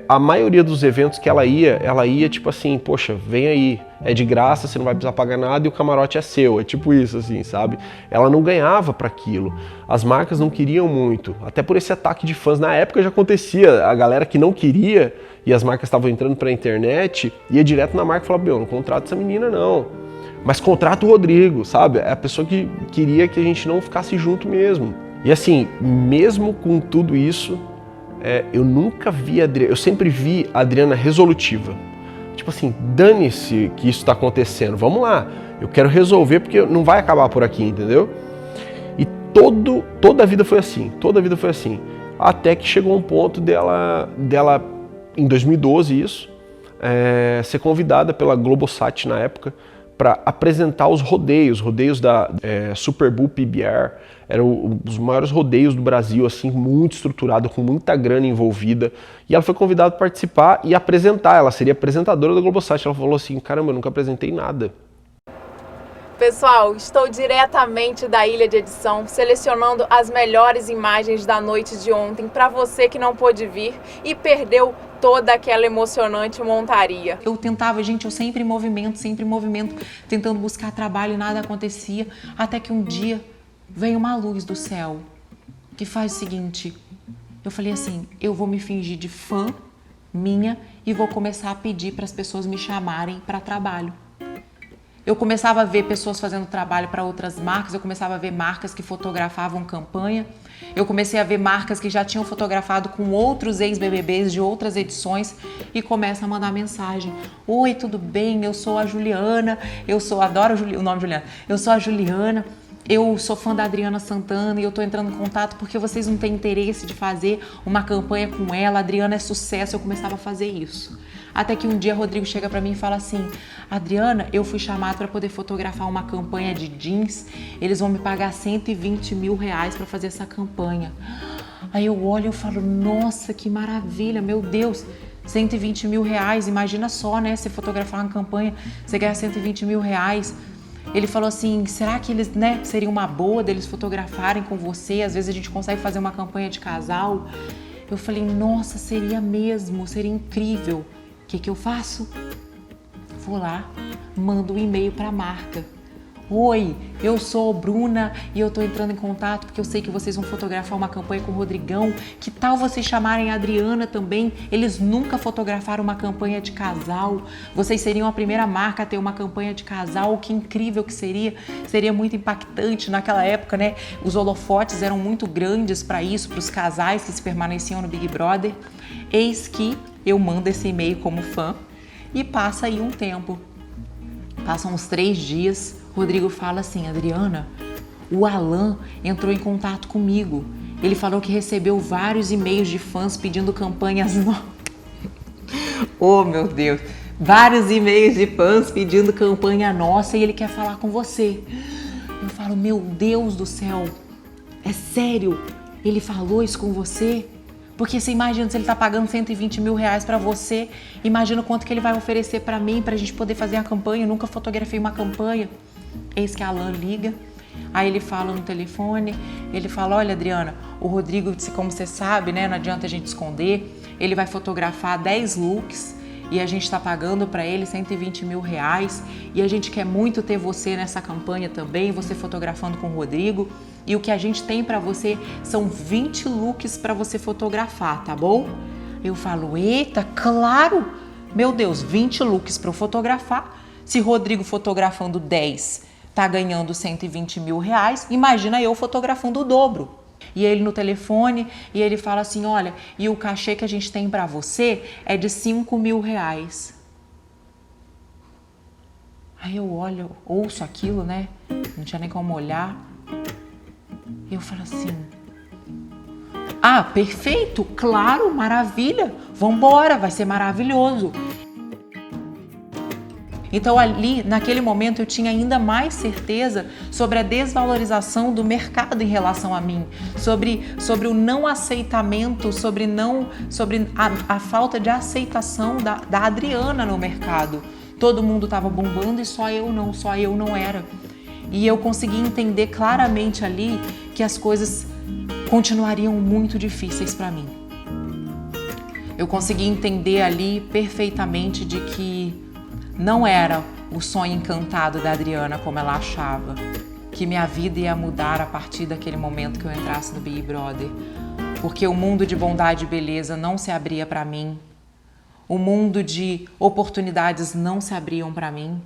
A maioria dos eventos que ela ia tipo assim, poxa, vem aí, é de graça, você não vai precisar pagar nada e o camarote é seu, é tipo isso, assim, sabe? Ela não ganhava para aquilo, as marcas não queriam muito, até por esse ataque de fãs. Na época já acontecia, a galera que não queria e as marcas estavam entrando pra internet, ia direto na marca e falava: meu, não contrata essa menina não. Mas contrata o Rodrigo, sabe? É a pessoa que queria que a gente não ficasse junto mesmo. E assim, mesmo com tudo isso, eu nunca vi a Adriana... Eu sempre vi a Adriana resolutiva. Tipo assim, dane-se que isso tá acontecendo, vamos lá. Eu quero resolver porque não vai acabar por aqui, entendeu? E toda a vida foi assim, Até que chegou um ponto dela em 2012 isso, ser convidada pela Globosat na época, para apresentar os rodeios da Super Bowl PBR, eram os maiores rodeios do Brasil, assim, muito estruturado, com muita grana envolvida, e ela foi convidada para participar e apresentar, ela seria apresentadora da Globosat. Ela falou assim: caramba, eu nunca apresentei nada. Pessoal, estou diretamente da ilha de edição, selecionando as melhores imagens da noite de ontem para você que não pôde vir e perdeu toda aquela emocionante montaria. Eu tentava, gente, eu sempre em movimento, tentando buscar trabalho e nada acontecia, até que um dia veio uma luz do céu que faz o seguinte: eu falei assim, eu vou me fingir de fã minha e vou começar a pedir para as pessoas me chamarem para trabalho. Eu começava a ver pessoas fazendo trabalho para outras marcas, eu começava a ver marcas que fotografavam campanha, eu comecei a ver marcas que já tinham fotografado com outros ex-BBBs de outras edições e começa a mandar mensagem: oi, tudo bem? Eu sou a Juliana, adoro o nome Juliana, eu sou a Juliana, eu sou fã da Adriana Santana e eu tô entrando em contato porque vocês não têm interesse de fazer uma campanha com ela, a Adriana é sucesso. Eu começava a fazer isso. Até que um dia Rodrigo chega pra mim e fala assim: Adriana, eu fui chamado para poder fotografar uma campanha de jeans, eles vão me pagar 120 mil reais para fazer essa campanha. Aí eu olho e falo: nossa, que maravilha, meu Deus, 120 mil reais, imagina só, né, você fotografar uma campanha, você ganha 120 mil reais. Ele falou assim: será que eles, né, seria uma boa deles fotografarem com você? Às vezes a gente consegue fazer uma campanha de casal. Eu falei: nossa, seria mesmo, seria incrível. O que eu faço? Vou lá, mando um e-mail para a marca. Oi, eu sou Bruna e eu tô entrando em contato porque eu sei que vocês vão fotografar uma campanha com o Rodrigão. Que tal vocês chamarem a Adriana também? Eles nunca fotografaram uma campanha de casal. Vocês seriam a primeira marca a ter uma campanha de casal. Que incrível que seria. Seria muito impactante naquela época, né? Os holofotes eram muito grandes para isso, para os casais que se permaneciam no Big Brother. Eis que eu mando esse e-mail como fã e passa aí um tempo. Passam uns 3 dias. Rodrigo fala assim: Adriana, o Alan entrou em contato comigo. Ele falou que recebeu vários e-mails de fãs pedindo campanhas novas. Oh, meu Deus! Vários e-mails de fãs pedindo campanha nossa e ele quer falar com você. Eu falo: meu Deus do céu, é sério? Ele falou isso com você? Porque você imagina, se ele tá pagando 120 mil reais pra você, imagina o quanto que ele vai oferecer pra mim, pra gente poder fazer a campanha. Eu nunca fotografei uma campanha. Eis que a Alan liga, aí ele fala no telefone, ele fala: olha, Adriana, o Rodrigo, como você sabe, né, não adianta a gente esconder, ele vai fotografar 10 looks e a gente tá pagando pra ele 120 mil reais e a gente quer muito ter você nessa campanha também, você fotografando com o Rodrigo, e o que a gente tem pra você são 20 looks pra você fotografar, tá bom? Eu falo: eita, claro! Meu Deus, 20 looks pra eu fotografar. Se Rodrigo fotografando 10 tá ganhando 120 mil reais, imagina eu fotografando o dobro. E ele no telefone, e ele fala assim: olha, e o cachê que a gente tem pra você é de 5 mil reais. Aí eu olho, ouço aquilo, né? Não tinha nem como olhar. E eu falo assim: ah, perfeito, claro, maravilha, vambora, vai ser maravilhoso. Então ali, naquele momento, eu tinha ainda mais certeza sobre a desvalorização do mercado em relação a mim, sobre o não aceitamento, sobre a falta de aceitação da Adriana no mercado. Todo mundo estava bombando e só eu não era. E eu consegui entender claramente ali que as coisas continuariam muito difíceis para mim. Eu consegui entender ali perfeitamente de que não era o sonho encantado da Adriana como ela achava, que minha vida ia mudar a partir daquele momento que eu entrasse no Big Brother, porque o mundo de bondade e beleza não se abria para mim, o mundo de oportunidades não se abriam para mim.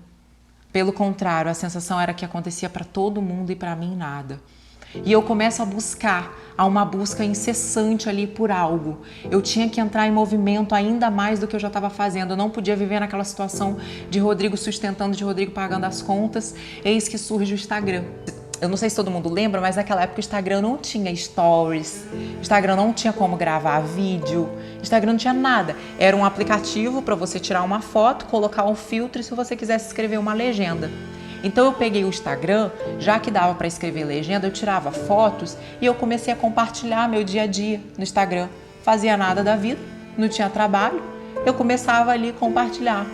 Pelo contrário, a sensação era que acontecia para todo mundo e para mim nada. E eu começo a buscar, há uma busca incessante ali por algo. Eu tinha que entrar em movimento ainda mais do que eu já estava fazendo. Eu não podia viver naquela situação de Rodrigo sustentando, de Rodrigo pagando as contas. Eis que surge o Instagram. Eu não sei se todo mundo lembra, mas naquela época o Instagram não tinha stories, o Instagram não tinha como gravar vídeo, o Instagram não tinha nada. Era um aplicativo para você tirar uma foto, colocar um filtro e se você quisesse escrever uma legenda. Então eu peguei o Instagram, já que dava para escrever legenda, eu tirava fotos e eu comecei a compartilhar meu dia a dia no Instagram. Fazia nada da vida, não tinha trabalho, eu começava ali a compartilhar.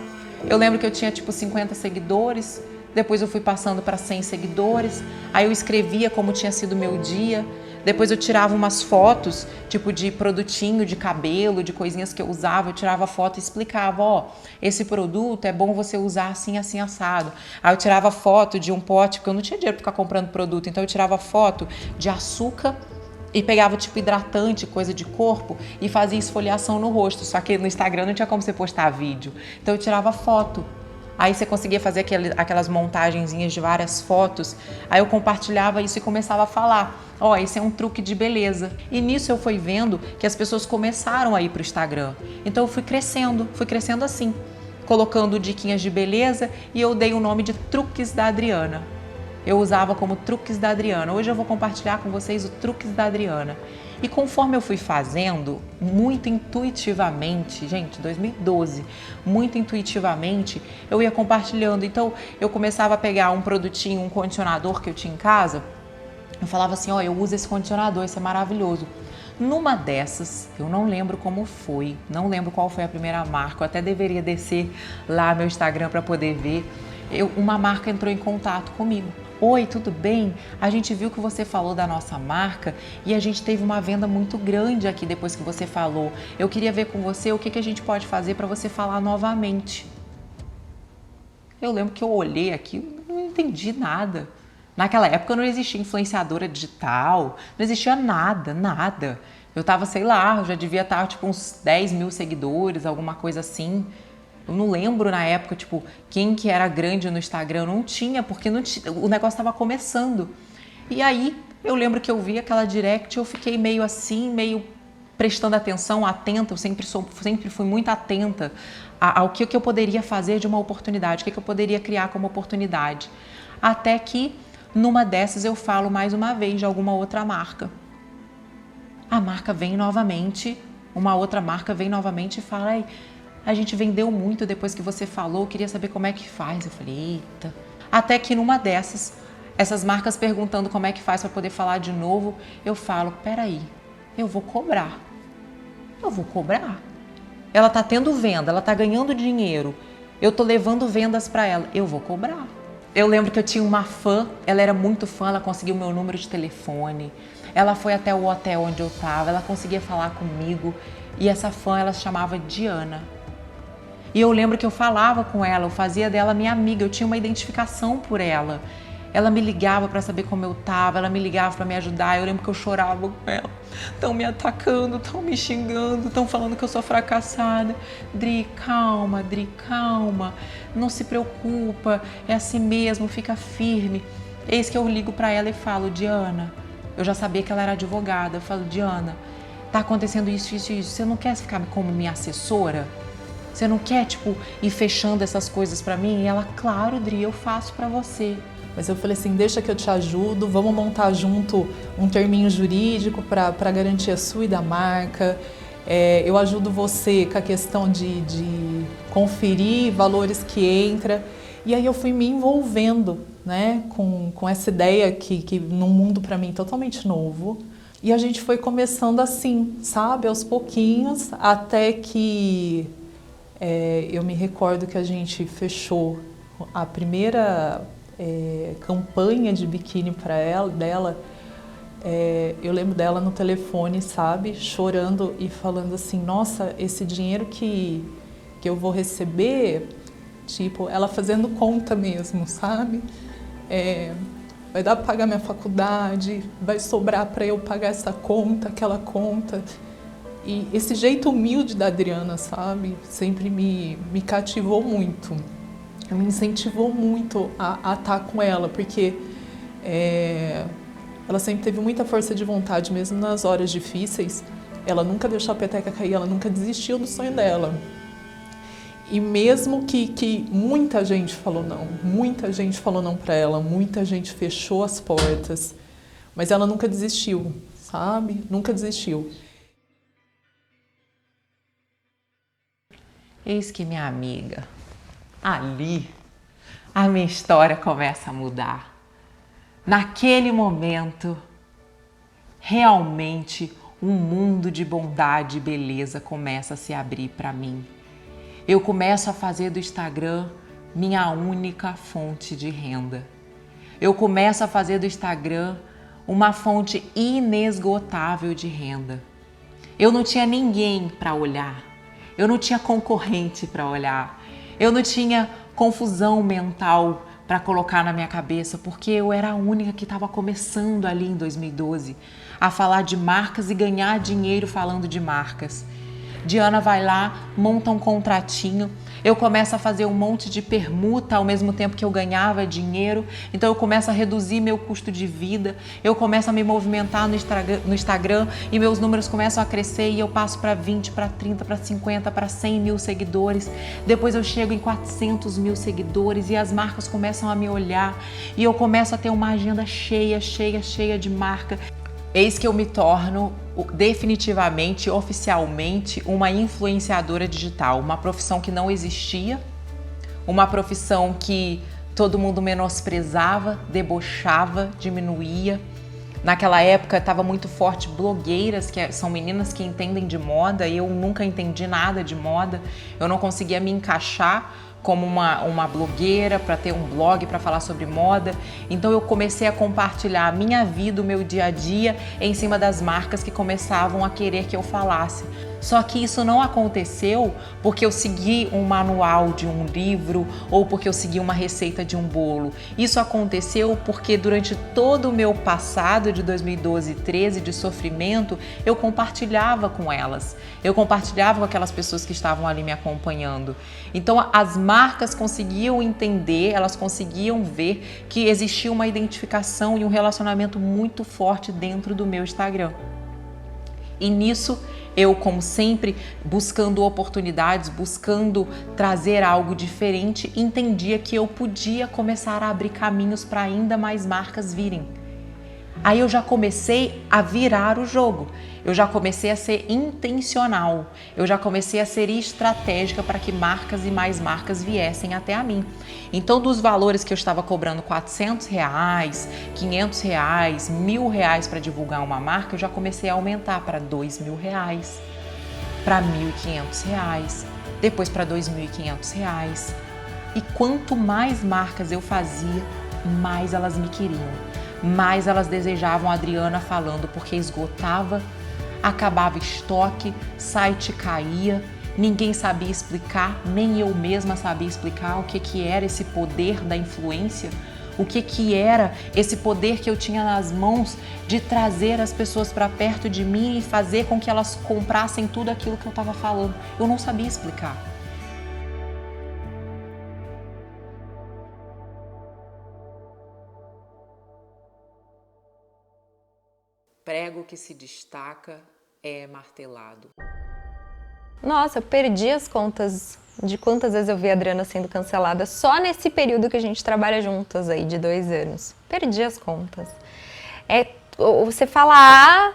Eu lembro que eu tinha tipo 50 seguidores, depois eu fui passando para 100 seguidores, aí eu escrevia como tinha sido o meu dia, depois eu tirava umas fotos, tipo de produtinho de cabelo, de coisinhas que eu usava, eu tirava foto e explicava: ó, esse produto é bom você usar assim, assim, assado. Aí eu tirava foto de um pote, porque eu não tinha dinheiro para ficar comprando produto, então eu tirava foto de açúcar e pegava tipo hidratante, coisa de corpo e fazia esfoliação no rosto, só que no Instagram não tinha como você postar vídeo, então eu tirava foto. Aí você conseguia fazer aquelas montagenzinhas de várias fotos. Aí eu compartilhava isso e começava a falar: ó, esse é um truque de beleza. E nisso eu fui vendo que as pessoas começaram a ir pro Instagram. Então eu fui crescendo assim, colocando diquinhas de beleza e eu dei o nome de Truques da Adriana. Eu usava como Truques da Adriana. Hoje eu vou compartilhar com vocês o Truques da Adriana. E conforme eu fui fazendo, muito intuitivamente, gente, 2012, muito intuitivamente, eu ia compartilhando. Então, eu começava a pegar um produtinho, um condicionador que eu tinha em casa, eu falava assim: ó, eu uso esse condicionador, esse é maravilhoso. Numa dessas, eu não lembro como foi, não lembro qual foi a primeira marca, eu até deveria descer lá meu Instagram para poder ver. Uma marca entrou em contato comigo. Oi, tudo bem? A gente viu que você falou da nossa marca e a gente teve uma venda muito grande aqui depois que você falou. Eu queria ver com você o que a gente pode fazer para você falar novamente. Eu lembro que eu olhei aqui, não entendi nada. Naquela época não existia influenciadora digital, não existia nada. Eu tava, sei lá, eu já devia estar tipo uns 10 mil seguidores, alguma coisa assim. Eu não lembro na época, tipo, quem que era grande no Instagram, não tinha, porque o negócio estava começando. E aí, eu lembro que eu vi aquela direct, eu fiquei meio assim, meio prestando atenção, atenta, eu sempre fui muito atenta ao que eu poderia fazer de uma oportunidade, o que eu poderia criar como oportunidade. Até que, numa dessas, eu falo mais uma vez de alguma outra marca. A marca vem novamente, uma outra marca vem novamente e fala, ai, a gente vendeu muito depois que você falou, queria saber como é que faz. Eu falei, eita. Até que numa dessas, essas marcas perguntando como é que faz para poder falar de novo, eu falo, peraí, eu vou cobrar. Ela tá tendo venda, ela tá ganhando dinheiro, eu tô levando vendas para ela, eu vou cobrar. Eu lembro que eu tinha uma fã, ela era muito fã, ela conseguiu meu número de telefone, ela foi até o hotel onde eu tava, ela conseguia falar comigo, e essa fã, ela se chamava Diana. E eu lembro que eu falava com ela, eu fazia dela minha amiga, eu tinha uma identificação por ela. Ela me ligava para saber como eu tava, ela me ligava para me ajudar, eu lembro que eu chorava com ela. Estão me atacando, estão me xingando, estão falando que eu sou fracassada. Dri, calma, não se preocupa, é assim mesmo, fica firme. Eis que eu ligo para ela e falo, Diana, eu já sabia que ela era advogada, eu falo, Diana, tá acontecendo isso, você não quer ficar como minha assessora? Você não quer, tipo, ir fechando essas coisas pra mim? E ela, claro, Dri, eu faço pra você. Mas eu falei assim, deixa que eu te ajudo, vamos montar junto um terminho jurídico para garantir a sua e da marca. Eu ajudo você com a questão de conferir valores que entra. E aí eu fui me envolvendo, né, com essa ideia que num mundo para mim totalmente novo. E a gente foi começando assim, sabe, aos pouquinhos, até que eu me recordo que a gente fechou a primeira campanha de biquíni dela. Eu lembro dela no telefone, sabe, chorando e falando assim, nossa, esse dinheiro que eu vou receber, tipo, ela fazendo conta mesmo, sabe? Vai dar para pagar minha faculdade, vai sobrar para eu pagar essa conta, aquela conta. E esse jeito humilde da Adriana, sabe, sempre me cativou muito. Me incentivou muito a estar com ela, porque ela sempre teve muita força de vontade, mesmo nas horas difíceis. Ela nunca deixou a peteca cair, ela nunca desistiu do sonho dela. E mesmo que muita gente falou não para ela, muita gente fechou as portas, mas ela nunca desistiu, sabe? Nunca desistiu. Eis que minha amiga, ali, a minha história começa a mudar. Naquele momento, realmente, um mundo de bondade e beleza começa a se abrir para mim. Eu começo a fazer do Instagram minha única fonte de renda. Eu começo a fazer do Instagram uma fonte inesgotável de renda. Eu não tinha ninguém para olhar. Eu não tinha concorrente para olhar. Eu não tinha confusão mental para colocar na minha cabeça, porque eu era a única que estava começando ali em 2012 a falar de marcas e ganhar dinheiro falando de marcas. Diana vai lá, monta um contratinho, eu começo a fazer um monte de permuta ao mesmo tempo que eu ganhava dinheiro, então eu começo a reduzir meu custo de vida, eu começo a me movimentar no Instagram e meus números começam a crescer e eu passo para 20, para 30, para 50, para 100 mil seguidores, depois eu chego em 400 mil seguidores e as marcas começam a me olhar e eu começo a ter uma agenda cheia de marca. Eis que eu me torno definitivamente, oficialmente, uma influenciadora digital, uma profissão que não existia, uma profissão que todo mundo menosprezava, debochava, diminuía. Naquela época estava muito forte blogueiras, que são meninas que entendem de moda, e eu nunca entendi nada de moda, eu não conseguia me encaixar como uma blogueira, para ter um blog, para falar sobre moda. Então eu comecei a compartilhar a minha vida, o meu dia a dia, em cima das marcas que começavam a querer que eu falasse. Só que isso não aconteceu porque eu segui um manual de um livro ou porque eu segui uma receita de um bolo. Isso aconteceu porque durante todo o meu passado de 2012 e 2013 de sofrimento, eu compartilhava com elas. Eu compartilhava com aquelas pessoas que estavam ali me acompanhando. Então as marcas conseguiam entender, elas conseguiam ver que existia uma identificação e um relacionamento muito forte dentro do meu Instagram. E nisso eu, como sempre, buscando oportunidades, buscando trazer algo diferente, entendia que eu podia começar a abrir caminhos para ainda mais marcas virem. Aí eu já comecei a virar o jogo, eu já comecei a ser intencional, eu já comecei a ser estratégica para que marcas e mais marcas viessem até a mim. Então, dos valores que eu estava cobrando R$400, R$500, R$1.000 para divulgar uma marca, eu já comecei a aumentar para R$2.000, para R$1.500, depois para R$2.500. E quanto mais marcas eu fazia, mais elas me queriam. Mais elas desejavam a Adriana falando, porque esgotava, acabava estoque, site caía, ninguém sabia explicar, nem eu mesma sabia explicar o que era esse poder da influência, o que era esse poder que eu tinha nas mãos de trazer as pessoas para perto de mim e fazer com que elas comprassem tudo aquilo que eu estava falando. Eu não sabia explicar. Prego que se destaca é martelado. Nossa, eu perdi as contas de quantas vezes eu vi a Adriana sendo cancelada só nesse período que a gente trabalha juntas aí, de 2 anos. Perdi as contas. Você fala A,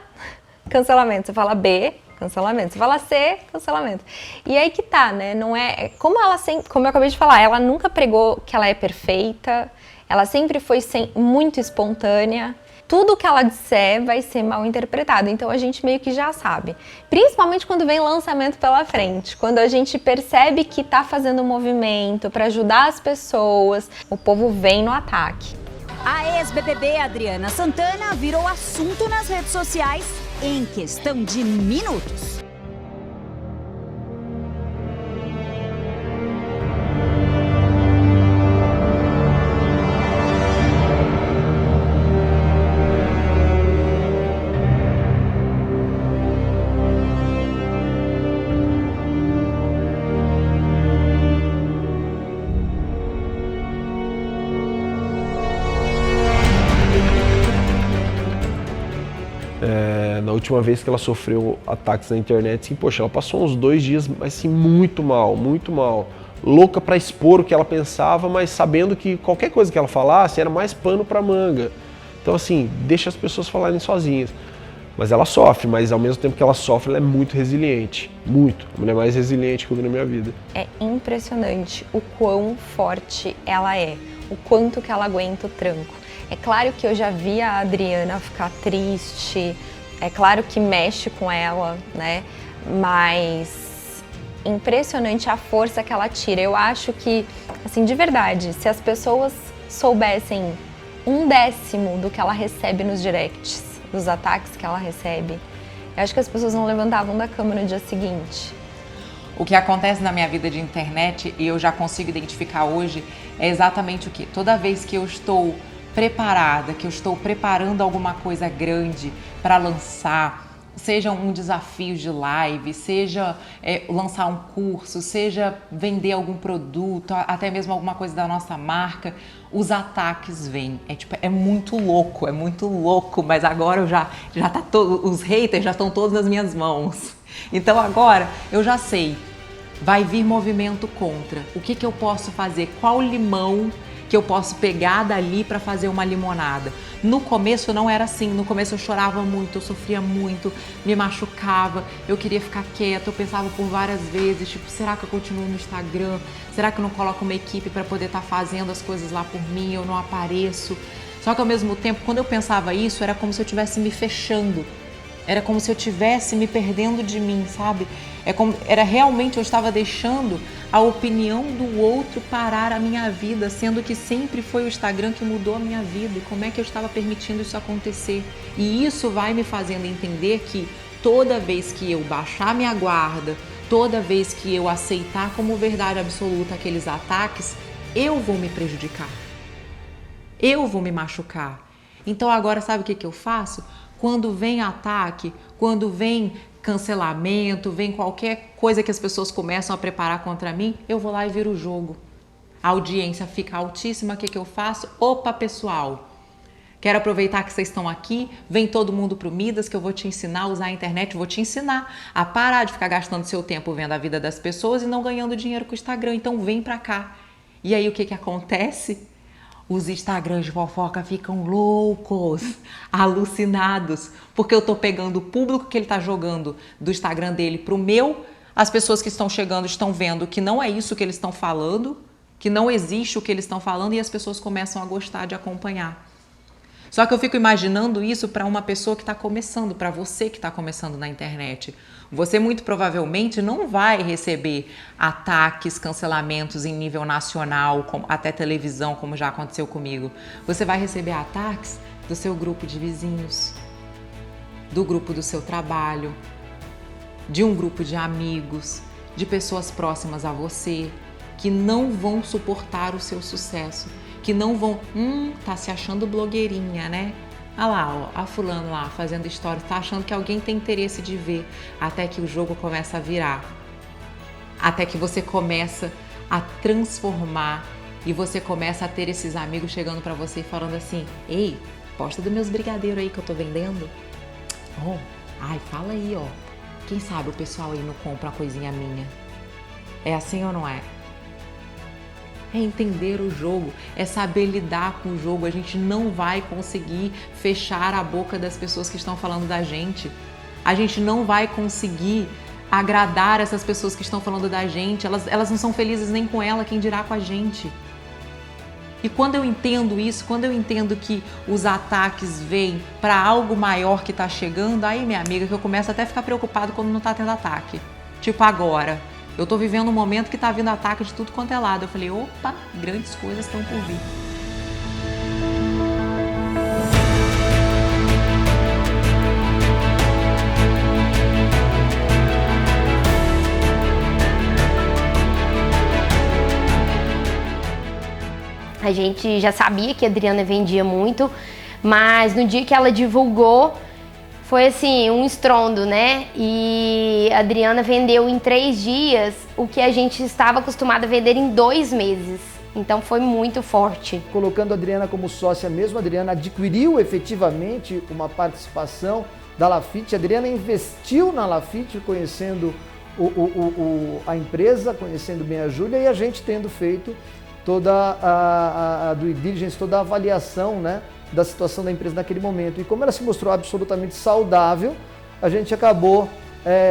cancelamento. Você fala B, cancelamento. Você fala C, cancelamento. E aí que tá, né? Não é... Como eu acabei de falar, ela nunca pregou que ela é perfeita. Ela sempre foi muito espontânea. Tudo que ela disser vai ser mal interpretado, então a gente meio que já sabe. Principalmente quando vem lançamento pela frente, quando a gente percebe que tá fazendo um movimento para ajudar as pessoas, o povo vem no ataque. A ex-BBB Adriana Santana virou assunto nas redes sociais em questão de minutos. Na última vez que ela sofreu ataques na internet, assim, poxa, ela passou uns 2 dias, assim, muito mal, louca para expor o que ela pensava, mas sabendo que qualquer coisa que ela falasse era mais pano para manga. Então, assim, deixa as pessoas falarem sozinhas. Mas ela sofre, mas ao mesmo tempo que ela sofre, ela é muito resiliente, muito. A mulher mais resiliente que eu vi na minha vida. É impressionante o quão forte ela é, o quanto que ela aguenta o tranco. É claro que eu já vi a Adriana ficar triste, é claro que mexe com ela, né? Mas impressionante a força que ela tira. Eu acho que, assim, de verdade, se as pessoas soubessem 1/10 do que ela recebe nos directs, dos ataques que ela recebe, eu acho que as pessoas não levantavam da cama no dia seguinte. O que acontece na minha vida de internet, e eu já consigo identificar hoje, é exatamente o que? Toda vez que eu estou preparada, que eu estou preparando alguma coisa grande para lançar, seja um desafio de live, seja lançar um curso, seja vender algum produto, até mesmo alguma coisa da nossa marca, os ataques vêm. É muito louco, mas agora eu já tá os haters já estão todos nas minhas mãos. Então agora eu já sei, vai vir movimento contra. O que eu posso fazer? Qual limão que eu posso pegar dali para fazer uma limonada? No começo não era assim, no começo eu chorava muito, eu sofria muito, me machucava, eu queria ficar quieta, eu pensava por várias vezes, tipo, será que eu continuo no Instagram? Será que eu não coloco uma equipe para poder estar fazendo as coisas lá por mim, eu não apareço? Só que ao mesmo tempo, quando eu pensava isso, era como se eu estivesse me fechando Era como se eu estivesse me perdendo de mim, sabe? Era realmente eu estava deixando a opinião do outro parar a minha vida, sendo que sempre foi o Instagram que mudou a minha vida. E como é que eu estava permitindo isso acontecer? E isso vai me fazendo entender que toda vez que eu baixar minha guarda, toda vez que eu aceitar como verdade absoluta aqueles ataques, eu vou me prejudicar. Eu vou me machucar. Então agora sabe o que eu faço? Quando vem ataque, quando vem cancelamento, vem qualquer coisa que as pessoas começam a preparar contra mim, eu vou lá e viro o jogo. A audiência fica altíssima, o que eu faço? Opa, pessoal, quero aproveitar que vocês estão aqui, vem todo mundo pro Midas que eu vou te ensinar a usar a internet, vou te ensinar a parar de ficar gastando seu tempo vendo a vida das pessoas e não ganhando dinheiro com o Instagram, então vem pra cá. E aí o que acontece? Os Instagrams de fofoca ficam loucos, alucinados, porque eu tô pegando o público que ele tá jogando do Instagram dele pro meu, as pessoas que estão chegando estão vendo que não é isso que eles estão falando, que não existe o que eles estão falando e as pessoas começam a gostar de acompanhar. Só que eu fico imaginando isso para uma pessoa que está começando, para você que está começando na internet. Você muito provavelmente não vai receber ataques, cancelamentos em nível nacional, até televisão, como já aconteceu comigo. Você vai receber ataques do seu grupo de vizinhos, do grupo do seu trabalho, de um grupo de amigos, de pessoas próximas a você, que não vão suportar o seu sucesso. Que não vão, tá se achando blogueirinha, né? Olha lá, ó, a fulano lá fazendo história, tá achando que alguém tem interesse de ver, até que o jogo começa a virar. Até que você começa a transformar e você começa a ter esses amigos chegando pra você e falando assim, ei, posta dos meus brigadeiros aí que eu tô vendendo. Oh, ai, fala aí, ó. Quem sabe o pessoal aí não compra uma coisinha minha. É assim ou não é? É entender o jogo, é saber lidar com o jogo. A gente não vai conseguir fechar a boca das pessoas que estão falando da gente. A gente não vai conseguir agradar essas pessoas que estão falando da gente. Elas não são felizes nem com ela, quem dirá com a gente. E quando eu entendo isso, quando eu entendo que os ataques vêm para algo maior que está chegando, aí, minha amiga, que eu começo até a ficar preocupado quando não está tendo ataque. Tipo agora. Eu tô vivendo um momento que tá vindo ataque de tudo quanto é lado. Eu falei, opa, grandes coisas estão por vir. A gente já sabia que a Adriana vendia muito, mas no dia que ela divulgou, foi assim, um estrondo, né? E a Adriana vendeu em 3 dias o que a gente estava acostumado a vender em 2 meses. Então foi muito forte. Colocando a Adriana como sócia mesmo, a Adriana adquiriu efetivamente uma participação da Lafite. A Adriana investiu na Lafite, conhecendo a empresa, conhecendo bem a Júlia e a gente tendo feito toda a due diligence, toda a avaliação, né, da situação da empresa naquele momento. E como ela se mostrou absolutamente saudável, a gente acabou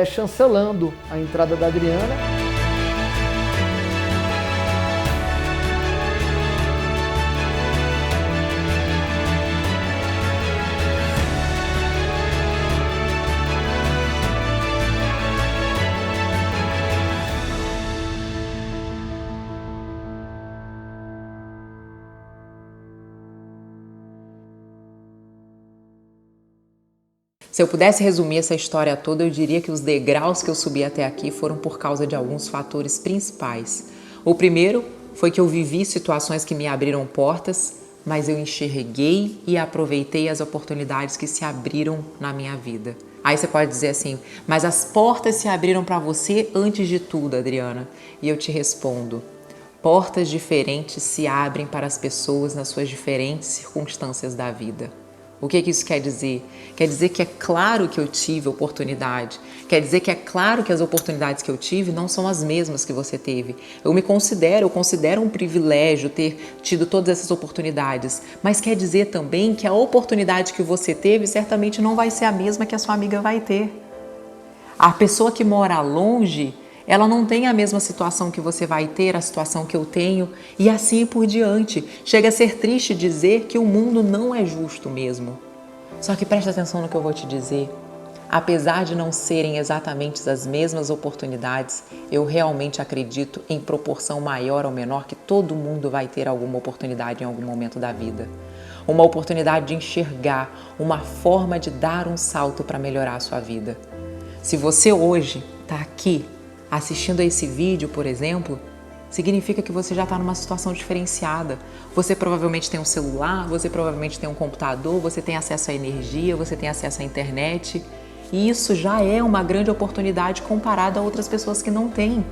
chancelando a entrada da Adriana. Se eu pudesse resumir essa história toda, eu diria que os degraus que eu subi até aqui foram por causa de alguns fatores principais. O primeiro foi que eu vivi situações que me abriram portas, mas eu enxerguei e aproveitei as oportunidades que se abriram na minha vida. Aí você pode dizer assim, mas as portas se abriram para você antes de tudo, Adriana. E eu te respondo, portas diferentes se abrem para as pessoas nas suas diferentes circunstâncias da vida. O que isso quer dizer? Quer dizer que é claro que eu tive oportunidade. Quer dizer que é claro que as oportunidades que eu tive não são as mesmas que você teve. Eu considero um privilégio ter tido todas essas oportunidades. Mas quer dizer também que a oportunidade que você teve certamente não vai ser a mesma que a sua amiga vai ter. A pessoa que mora longe, ela não tem a mesma situação que você vai ter, a situação que eu tenho, e assim por diante. Chega a ser triste dizer que o mundo não é justo mesmo. Só que presta atenção no que eu vou te dizer. Apesar de não serem exatamente as mesmas oportunidades, eu realmente acredito em proporção maior ou menor que todo mundo vai ter alguma oportunidade em algum momento da vida. Uma oportunidade de enxergar, uma forma de dar um salto para melhorar a sua vida. Se você hoje está aqui assistindo a esse vídeo, por exemplo, significa que você já está numa situação diferenciada. Você provavelmente tem um celular, você provavelmente tem um computador, você tem acesso à energia, você tem acesso à internet. E isso já é uma grande oportunidade comparado a outras pessoas que não têm.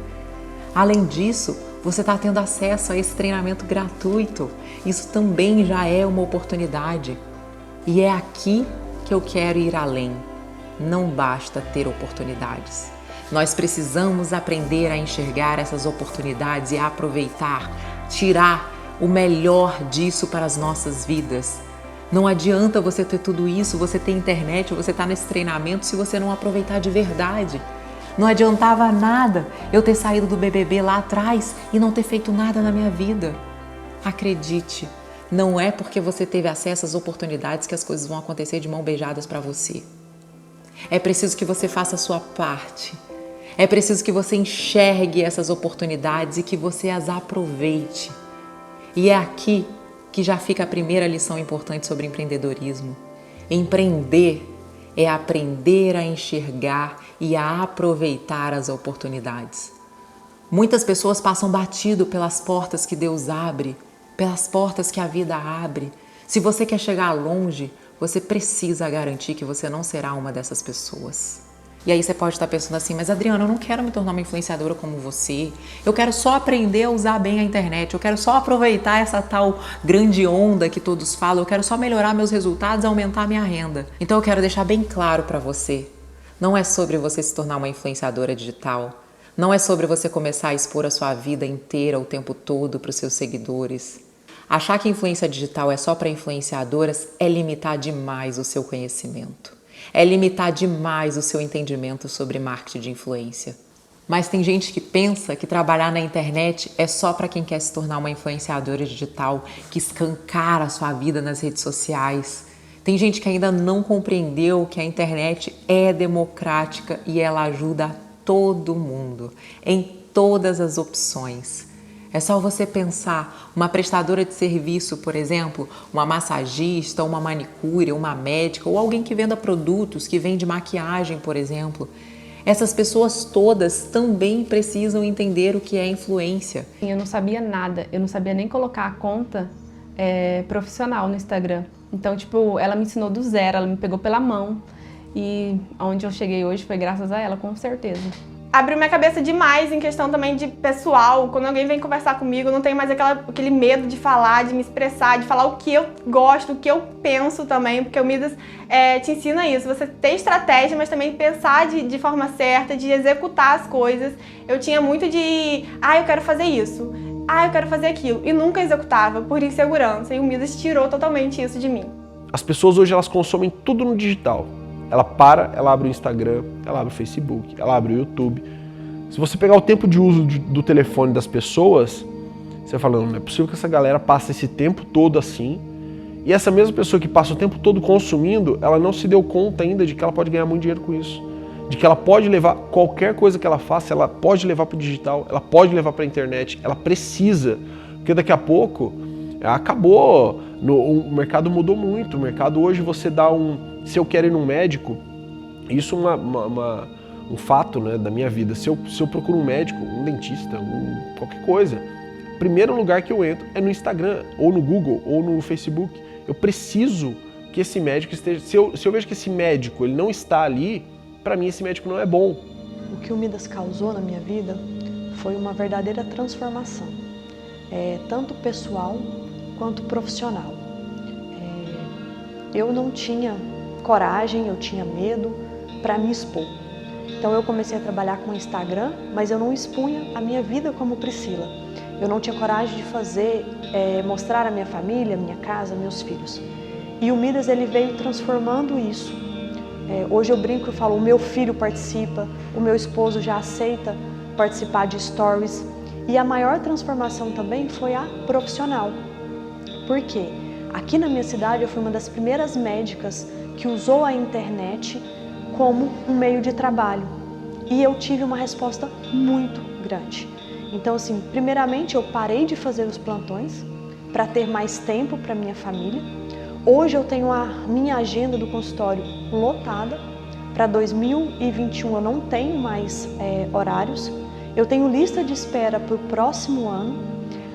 Além disso, você está tendo acesso a esse treinamento gratuito. Isso também já é uma oportunidade. E é aqui que eu quero ir além. Não basta ter oportunidades. Nós precisamos aprender a enxergar essas oportunidades e a aproveitar, tirar o melhor disso para as nossas vidas. Não adianta você ter tudo isso, você ter internet, você estar nesse treinamento se você não aproveitar de verdade. Não adiantava nada eu ter saído do BBB lá atrás e não ter feito nada na minha vida. Acredite, não é porque você teve acesso às oportunidades que as coisas vão acontecer de mão beijadas para você. É preciso que você faça a sua parte. É preciso que você enxergue essas oportunidades e que você as aproveite. E é aqui que já fica a primeira lição importante sobre empreendedorismo. Empreender é aprender a enxergar e a aproveitar as oportunidades. Muitas pessoas passam batido pelas portas que Deus abre, pelas portas que a vida abre. Se você quer chegar longe, você precisa garantir que você não será uma dessas pessoas. E aí você pode estar pensando assim, mas Adriana, eu não quero me tornar uma influenciadora como você. Eu quero só aprender a usar bem a internet. Eu quero só aproveitar essa tal grande onda que todos falam. Eu quero só melhorar meus resultados e aumentar minha renda. Então eu quero deixar bem claro para você. Não é sobre você se tornar uma influenciadora digital. Não é sobre você começar a expor a sua vida inteira o tempo todo para os seus seguidores. Achar que influência digital é só para influenciadoras é limitar demais o seu conhecimento. É limitar demais o seu entendimento sobre marketing de influência. Mas tem gente que pensa que trabalhar na internet é só para quem quer se tornar uma influenciadora digital, que escancara a sua vida nas redes sociais. Tem gente que ainda não compreendeu que a internet é democrática e ela ajuda a todo mundo, em todas as opções. É só você pensar, uma prestadora de serviço, por exemplo, uma massagista, uma manicure, uma médica ou alguém que venda produtos, que vende maquiagem, por exemplo. Essas pessoas todas também precisam entender o que é influência. Eu não sabia nada, eu não sabia nem colocar a conta profissional no Instagram. Então, ela me ensinou do zero, ela me pegou pela mão e onde eu cheguei hoje foi graças a ela, com certeza. Abriu minha cabeça demais em questão também de pessoal. Quando alguém vem conversar comigo, eu não tenho mais aquele medo de falar, de me expressar, de falar o que eu gosto, o que eu penso também, porque o Midas te ensina isso. Você ter estratégia, mas também pensar de forma certa, de executar as coisas. Eu tinha muito de, eu quero fazer isso, eu quero fazer aquilo, e nunca executava por insegurança, e o Midas tirou totalmente isso de mim. As pessoas hoje elas consomem tudo no digital. Ela ela abre o Instagram, ela abre o Facebook, ela abre o YouTube. Se você pegar o tempo de uso do telefone das pessoas, você vai falando, não é possível que essa galera passe esse tempo todo assim. E essa mesma pessoa que passa o tempo todo consumindo, ela não se deu conta ainda de que ela pode ganhar muito dinheiro com isso. De que ela pode levar qualquer coisa que ela faça, ela pode levar para o digital, ela pode levar para a internet, ela precisa. Porque daqui a pouco, acabou, o mercado mudou muito. O mercado hoje você dá se eu quero ir num médico, isso é um fato, né, da minha vida. Se eu procuro um médico, um dentista, qualquer coisa, o primeiro lugar que eu entro é no Instagram, ou no Google, ou no Facebook. Eu preciso que esse médico esteja... Se eu vejo que esse médico ele não está ali, para mim esse médico não é bom. O que o Midas causou na minha vida foi uma verdadeira transformação, tanto pessoal quanto profissional. Eu não tinha coragem, eu tinha medo para me expor. Então eu comecei a trabalhar com o Instagram, mas eu não expunha a minha vida como Priscila. Eu não tinha coragem de mostrar a minha família, minha casa, meus filhos. E o Midas ele veio transformando isso. Hoje eu brinco e falo, o meu filho participa, o meu esposo já aceita participar de stories. E a maior transformação também foi a profissional. Por quê? Aqui na minha cidade eu fui uma das primeiras médicas que usou a internet como um meio de trabalho. E eu tive uma resposta muito grande. Então, assim, primeiramente eu parei de fazer os plantões para ter mais tempo para minha família. Hoje eu tenho a minha agenda do consultório lotada. Para 2021 eu não tenho mais horários. Eu tenho lista de espera para o próximo ano.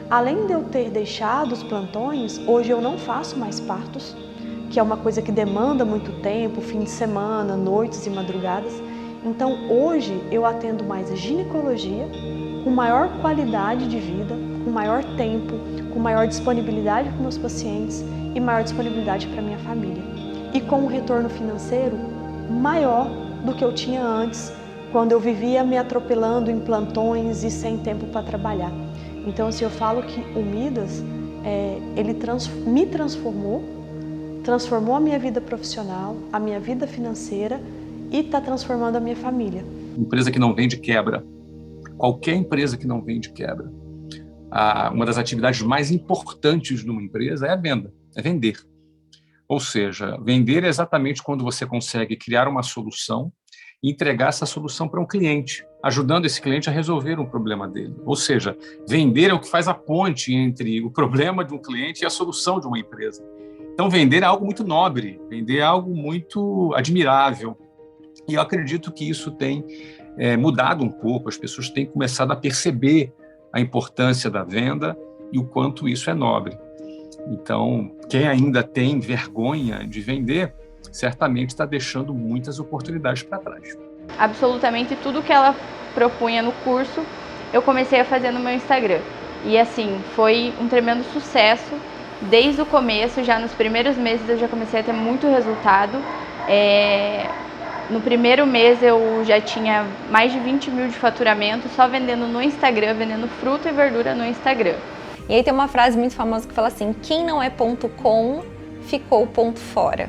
Além de eu ter deixado os plantões, hoje eu não faço mais partos, que é uma coisa que demanda muito tempo, fim de semana, noites e madrugadas. Então hoje eu atendo mais a ginecologia, com maior qualidade de vida, com maior tempo, com maior disponibilidade para meus pacientes e maior disponibilidade para minha família. E com um retorno financeiro maior do que eu tinha antes, quando eu vivia me atropelando em plantões e sem tempo para trabalhar. Então, assim, eu falo que o Midas, ele me transformou a minha vida profissional, a minha vida financeira e está transformando a minha família. Empresa que não vende quebra. Qualquer empresa que não vende quebra. Uma das atividades mais importantes de uma empresa é a venda, é vender. Ou seja, vender é exatamente quando você consegue criar uma solução e entregar essa solução para um cliente, ajudando esse cliente a resolver um problema dele. Ou seja, vender é o que faz a ponte entre o problema de um cliente e a solução de uma empresa. Então, vender é algo muito nobre, vender é algo muito admirável. E eu acredito que isso tem mudado um pouco, as pessoas têm começado a perceber a importância da venda e o quanto isso é nobre. Então, quem ainda tem vergonha de vender, certamente está deixando muitas oportunidades para trás. Absolutamente tudo que ela propunha no curso, eu comecei a fazer no meu Instagram. E assim, foi um tremendo sucesso. Desde o começo, já nos primeiros meses, eu já comecei a ter muito resultado. No primeiro mês, eu já tinha mais de 20 mil de faturamento, só vendendo no Instagram, vendendo fruta e verdura no Instagram. E aí tem uma frase muito famosa que fala assim: quem não é ponto com, ficou ponto fora.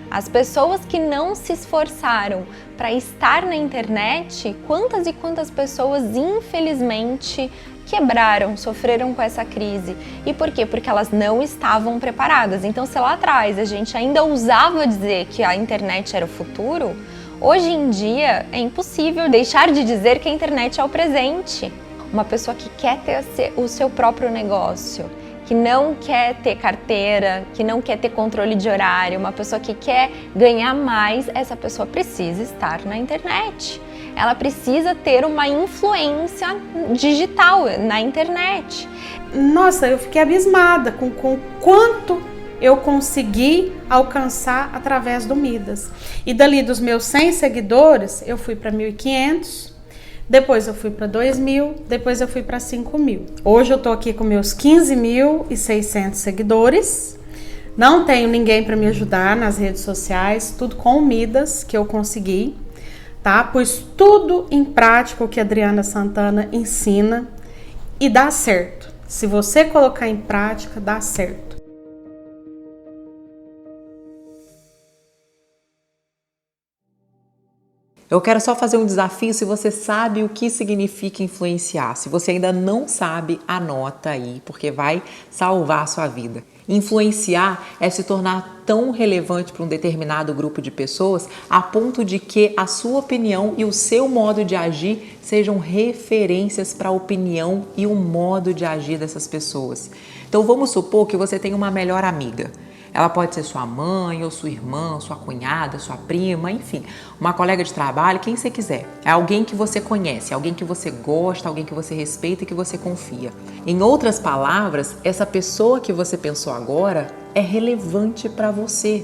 As pessoas que não se esforçaram para estar na internet, quantas e quantas pessoas, infelizmente, quebraram, sofreram com essa crise. E por quê? Porque elas não estavam preparadas. Então, se lá atrás a gente ainda ousava dizer que a internet era o futuro, hoje em dia é impossível deixar de dizer que a internet é o presente. Uma pessoa que quer ter o seu próprio negócio, que não quer ter carteira, que não quer ter controle de horário, uma pessoa que quer ganhar mais, essa pessoa precisa estar na internet. Ela precisa ter uma influência digital na internet. Nossa, eu fiquei abismada com quanto eu consegui alcançar através do Midas. E dali dos meus 100 seguidores, eu fui para 1.500. Depois eu fui para 2.000, depois eu fui para 5.000. Hoje eu tô aqui com meus 15.600 seguidores. Não tenho ninguém para me ajudar nas redes sociais, tudo com o Midas que eu consegui, tá? Pus tudo em prática o que a Adriana Santana ensina e dá certo. Se você colocar em prática, dá certo. Eu quero só fazer um desafio, se você sabe o que significa influenciar. Se você ainda não sabe, anota aí, porque vai salvar a sua vida. Influenciar é se tornar tão relevante para um determinado grupo de pessoas a ponto de que a sua opinião e o seu modo de agir sejam referências para a opinião e o modo de agir dessas pessoas. Então vamos supor que você tem uma melhor amiga. Ela pode ser sua mãe, ou sua irmã, sua cunhada, sua prima, enfim, uma colega de trabalho, quem você quiser. É alguém que você conhece, alguém que você gosta, alguém que você respeita e que você confia. Em outras palavras, essa pessoa que você pensou agora é relevante para você.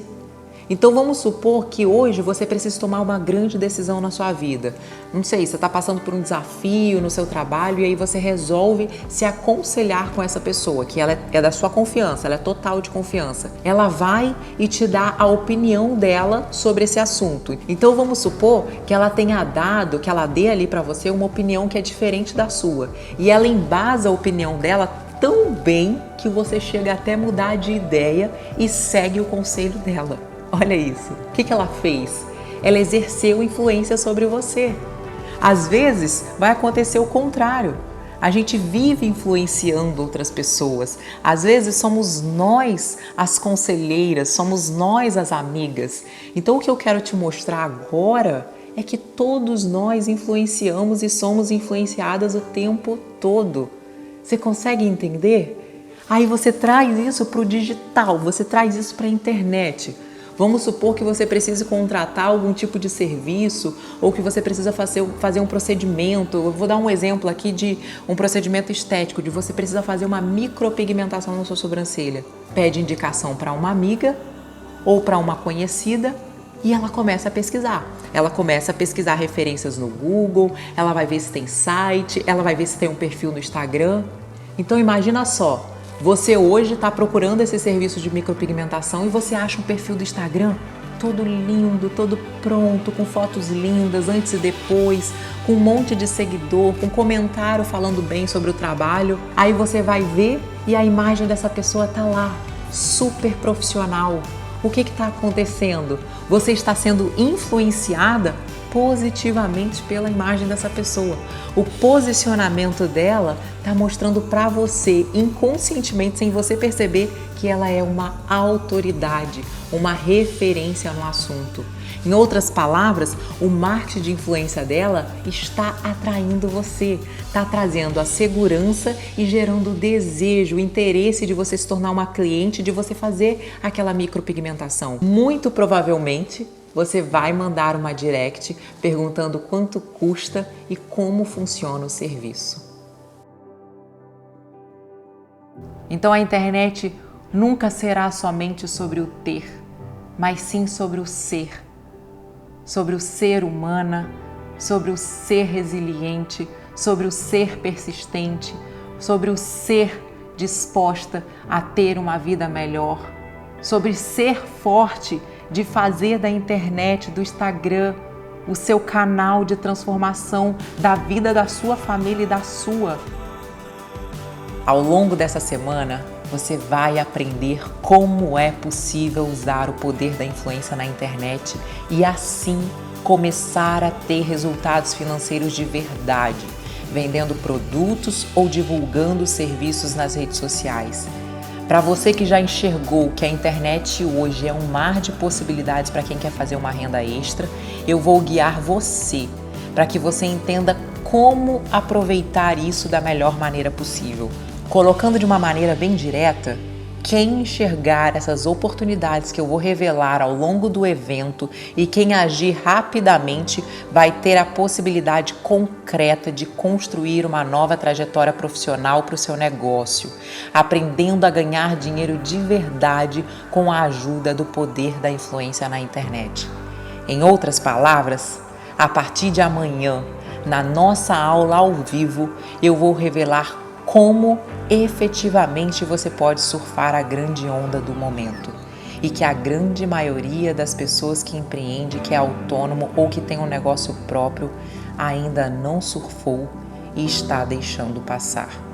Então vamos supor que hoje você precisa tomar uma grande decisão na sua vida. Não sei, você está passando por um desafio no seu trabalho e aí você resolve se aconselhar com essa pessoa, que ela é da sua confiança, ela é total de confiança. Ela vai e te dá a opinião dela sobre esse assunto. Então vamos supor que ela tenha dado, que ela dê ali para você uma opinião que é diferente da sua. E ela embasa a opinião dela tão bem que você chega até mudar de ideia e segue o conselho dela. Olha isso, o que ela fez? Ela exerceu influência sobre você. Às vezes vai acontecer o contrário. A gente vive influenciando outras pessoas. Às vezes somos nós as conselheiras, somos nós as amigas. Então o que eu quero te mostrar agora é que todos nós influenciamos e somos influenciadas o tempo todo. Você consegue entender? Aí você traz isso para o digital, você traz isso para a internet. Vamos supor que você precise contratar algum tipo de serviço ou que você precisa fazer um procedimento. Eu vou dar um exemplo aqui de um procedimento estético, de você precisa fazer uma micropigmentação na sua sobrancelha. Pede indicação para uma amiga ou para uma conhecida e ela começa a pesquisar. Ela começa a pesquisar referências no Google, ela vai ver se tem site, ela vai ver se tem um perfil no Instagram. Então imagina só. Você hoje está procurando esse serviço de micropigmentação e você acha um perfil do Instagram todo lindo, todo pronto, com fotos lindas, antes e depois, com um monte de seguidor, com comentário falando bem sobre o trabalho. Aí você vai ver e a imagem dessa pessoa tá lá, super profissional. O que está acontecendo? Você está sendo influenciada positivamente pela imagem dessa pessoa. O posicionamento dela está mostrando para você, inconscientemente, sem você perceber, que ela é uma autoridade, uma referência no assunto. Em outras palavras, o marketing de influência dela está atraindo você, está trazendo a segurança e gerando o desejo, o interesse de você se tornar uma cliente, de você fazer aquela micropigmentação. Muito provavelmente, você vai mandar uma direct perguntando quanto custa e como funciona o serviço. Então a internet nunca será somente sobre o ter, mas sim sobre o ser humana, sobre o ser resiliente, sobre o ser persistente, sobre o ser disposta a ter uma vida melhor, sobre ser forte, de fazer da internet, do Instagram, o seu canal de transformação da vida da sua família e da sua. Ao longo dessa semana, você vai aprender como é possível usar o poder da influência na internet e assim começar a ter resultados financeiros de verdade, vendendo produtos ou divulgando serviços nas redes sociais. Para você que já enxergou que a internet hoje é um mar de possibilidades para quem quer fazer uma renda extra, eu vou guiar você para que você entenda como aproveitar isso da melhor maneira possível. Colocando de uma maneira bem direta, quem enxergar essas oportunidades que eu vou revelar ao longo do evento e quem agir rapidamente vai ter a possibilidade concreta de construir uma nova trajetória profissional para o seu negócio, aprendendo a ganhar dinheiro de verdade com a ajuda do poder da influência na internet. Em outras palavras, a partir de amanhã, na nossa aula ao vivo, eu vou revelar como efetivamente você pode surfar a grande onda do momento e que a grande maioria das pessoas que empreende, que é autônomo ou que tem um negócio próprio ainda não surfou e está deixando passar.